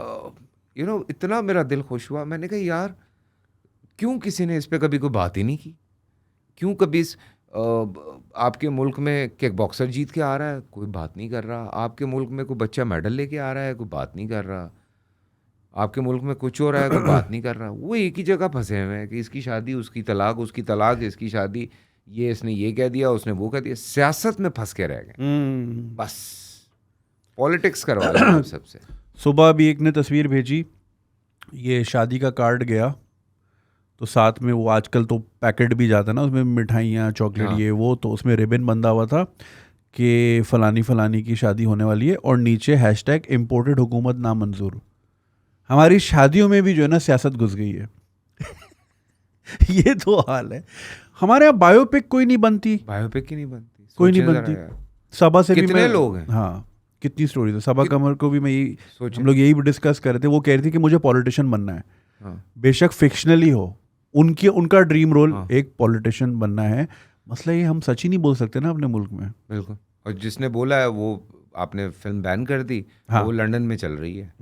यू नो इतना मेरा दिल खुश हुआ। मैंने कहा यार क्यों किसी ने इस पे कभी कोई बात ही नहीं की। क्यों कभी इस आपके मुल्क में किक बॉक्सर जीत के आ रहा है, कोई बात नहीं कर रहा। आपके मुल्क में कोई बच्चा मेडल लेके आ रहा है, कोई बात नहीं कर रहा। आपके मुल्क में कुछ हो रहा है, कोई बात नहीं कर रहा। वो एक ही जगह फंसे हुए हैं कि इसकी शादी उसकी तलाक, उसकी तलाक इसकी शादी, ये इसने ये कह दिया उसने वो कह दिया। सियासत में फंस के रह गए, बस पॉलिटिक्स करवा लें आप सबसे। सुबह भी एक ने तस्वीर भेजी, ये शादी का कार्ड गया तो साथ में वो आजकल तो पैकेट भी जाता है ना, उसमें मिठाइयाँ चॉकलेट हाँ। ये वो, तो उसमें रिबन बंधा हुआ था कि फलानी फलानी की शादी होने वाली है, और नीचे हैशटैग इम्पोर्टेड हुकूमत नामंजूर। हमारी शादियों में भी जो है ना सियासत घुस गई है। ये तो हाल है हमारे यहाँ। बायोपिक कोई नहीं बनती, बायोपिक ही नहीं बनती, कोई नहीं सोचिए जरा बनती। यार। सबा से भी कितने मैं, लोग हैं? हाँ कितनी स्टोरीज है। सबा कमर को भी मैं यही, सोचिए। हम लोग यही डिस्कस कर रहे थे। वो कह रही थी कि मुझे पॉलिटिशियन बनना है, हाँ, बेशक फिक्शनली हो, उनका ड्रीम रोल हाँ। एक पॉलिटिशियन बनना है। मसला ये हम सच ही नहीं बोल सकते ना अपने मुल्क में। बिल्कुल। और जिसने बोला है वो, आपने फिल्म बैन कर दी, हाँ। वो लंदन में चल रही है।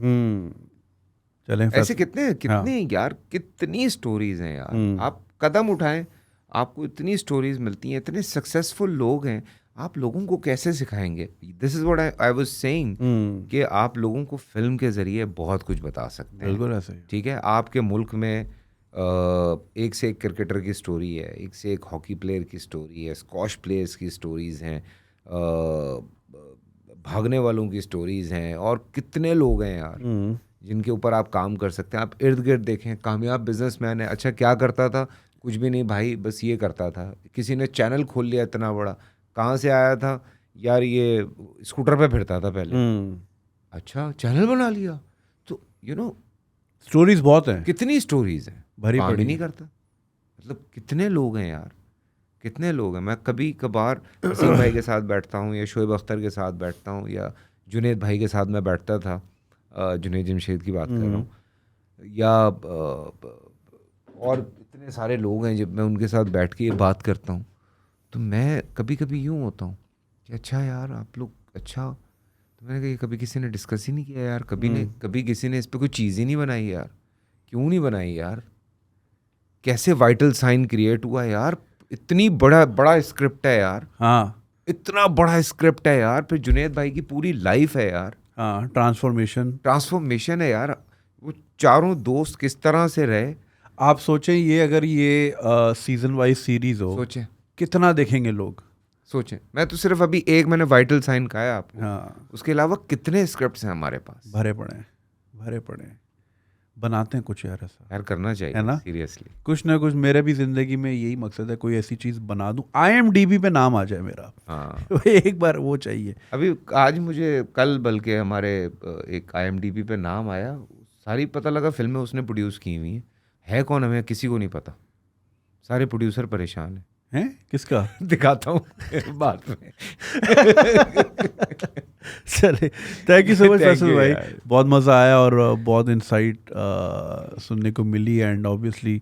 चलें ऐसे कितने कितने यार, कितनी स्टोरीज हैं यार। आप कदम उठाएं, आपको इतनी स्टोरीज मिलती हैं, इतने सक्सेसफुल लोग हैं। आप लोगों को कैसे सिखाएंगे? This is what I was saying, कि आप लोगों को फिल्म के जरिए बहुत कुछ बता सकते हैं। बिल्कुल ऐसे ही। ठीक है, आपके मुल्क में एक से एक क्रिकेटर की स्टोरी है, एक से एक हॉकी प्लेयर की स्टोरी है, स्क्वॉश प्लेयर्स की स्टोरीज़ हैं, भागने वालों की स्टोरीज़ हैं, और कितने लोग हैं यार जिनके ऊपर आप काम कर सकते हैं। आप इर्द गिर्द देखें, कामयाब बिजनेसमैन है, अच्छा क्या करता था? कुछ भी नहीं भाई, बस ये करता था। किसी ने चैनल खोल लिया इतना बड़ा, कहाँ से आया था यार? ये स्कूटर पे फिरता था पहले, अच्छा चैनल बना लिया। तो स्टोरीज बहुत हैं, कितनी स्टोरीज हैं, भरी काम ही पड़ी नहीं है। करता। मतलब कितने लोग हैं यार, कितने लोग हैं। मैं कभी कभार वसीम भाई के साथ बैठता हूँ, या शोएब अख्तर के साथ बैठता हूँ, या जुनैद भाई के साथ मैं बैठता था, जुनैद जमशेद की बात कर रहा हूँ, या और इतने सारे लोग हैं जब मैं उनके साथ बैठ के ये बात करता हूँ, तो मैं कभी कभी यूँ होता हूँ कि अच्छा यार आप लोग, अच्छा तो मैंने कहा ये कभी किसी ने डिस्कस ही नहीं किया यार, कभी किसी ने इस पर कोई चीज़ ही नहीं बनाई यार। क्यों नहीं बनाई यार? कैसे वाइटल साइन क्रिएट हुआ यार? इतनी बड़ा स्क्रिप्ट है यार, हाँ इतना बड़ा स्क्रिप्ट है यार। फिर जुनैद भाई की पूरी लाइफ है यार, हाँ, ट्रांसफॉर्मेशन है यार। वो चारों दोस्त किस तरह से रहे, आप सोचें ये अगर ये सीजन वाइज सीरीज हो, सोचें कितना देखेंगे लोग। सोचें। मैं तो सिर्फ अभी एक मैंने वाइटल साइन कहा है आपको, हाँ उसके अलावा कितने स्क्रिप्ट्स हैं हमारे पास। भरे पड़े हैं। बनाते हैं कुछ यार ऐसा, यार करना चाहिए, है ना? सीरियसली। कुछ ना कुछ मेरे भी जिंदगी में यही मकसद है, कोई ऐसी चीज बना दूं IMDb पे नाम आ जाए मेरा। हाँ एक बार वो चाहिए। अभी आज मुझे कल बल्कि हमारे एक IMDb पे नाम आया, सारी पता लगा फिल्में उसने प्रोड्यूस की हुई हैं। है कौन, हमें किसी को नहीं पता। सारे प्रोड्यूसर परेशान हैं किसका? हैं। दिखाता हूँ बाद में। चले, thank you so much Thank Faisal you भाई, यार। बहुत मज़ा आया और बहुत इंसाइट सुनने को मिली, and obviously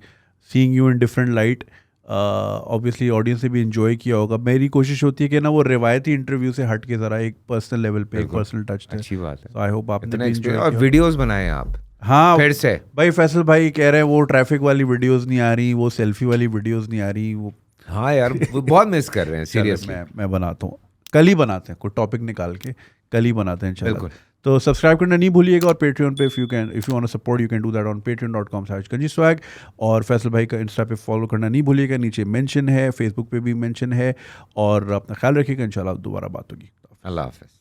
seeing you in different light. Obviously audience ने भी इन्जॉय किया होगा। मेरी कोशिश होती है कि ना वो रिवायती इंटरव्यू से हट के ज़रा एक पर्सनल लेवल पे, एक बिल्कुल। पर्सनल टच है। अच्छी बात है। तो आई होप आपने इतना भी एक्सपीरियंस, enjoy और किया। वीडियोस बनाए आप हाँ फिर से। भाई, फैसल भाई कह रहे हैं वो ट्रैफिक वाली वीडियोस नहीं आ रही, वो सेल्फी वाली वीडियोस नहीं आ रही, वो हाँ यार, वो बहुत मिस कर रहे हैं चलो, सीरियसली। मैं बनाता हूँ, कल ही बनाते हैं, कोई टॉपिक निकाल के कल ही बनाते हैं इंशाल्लाह। बिल्कुल। तो सब्सक्राइब करना नहीं भूलिएगा, और पेट्रियन पे if you want to support you can do that on patreon.com/kanji swag। और फैसल भाई का इंस्टा पे फॉलो करना नहीं भूलिएगा, नीचे मेंशन है, फेसबुक पे भी मेंशन है। और अपना ख्याल रखिएगा, इंशाल्लाह दोबारा बात होगी। अल्लाह हाफिज़।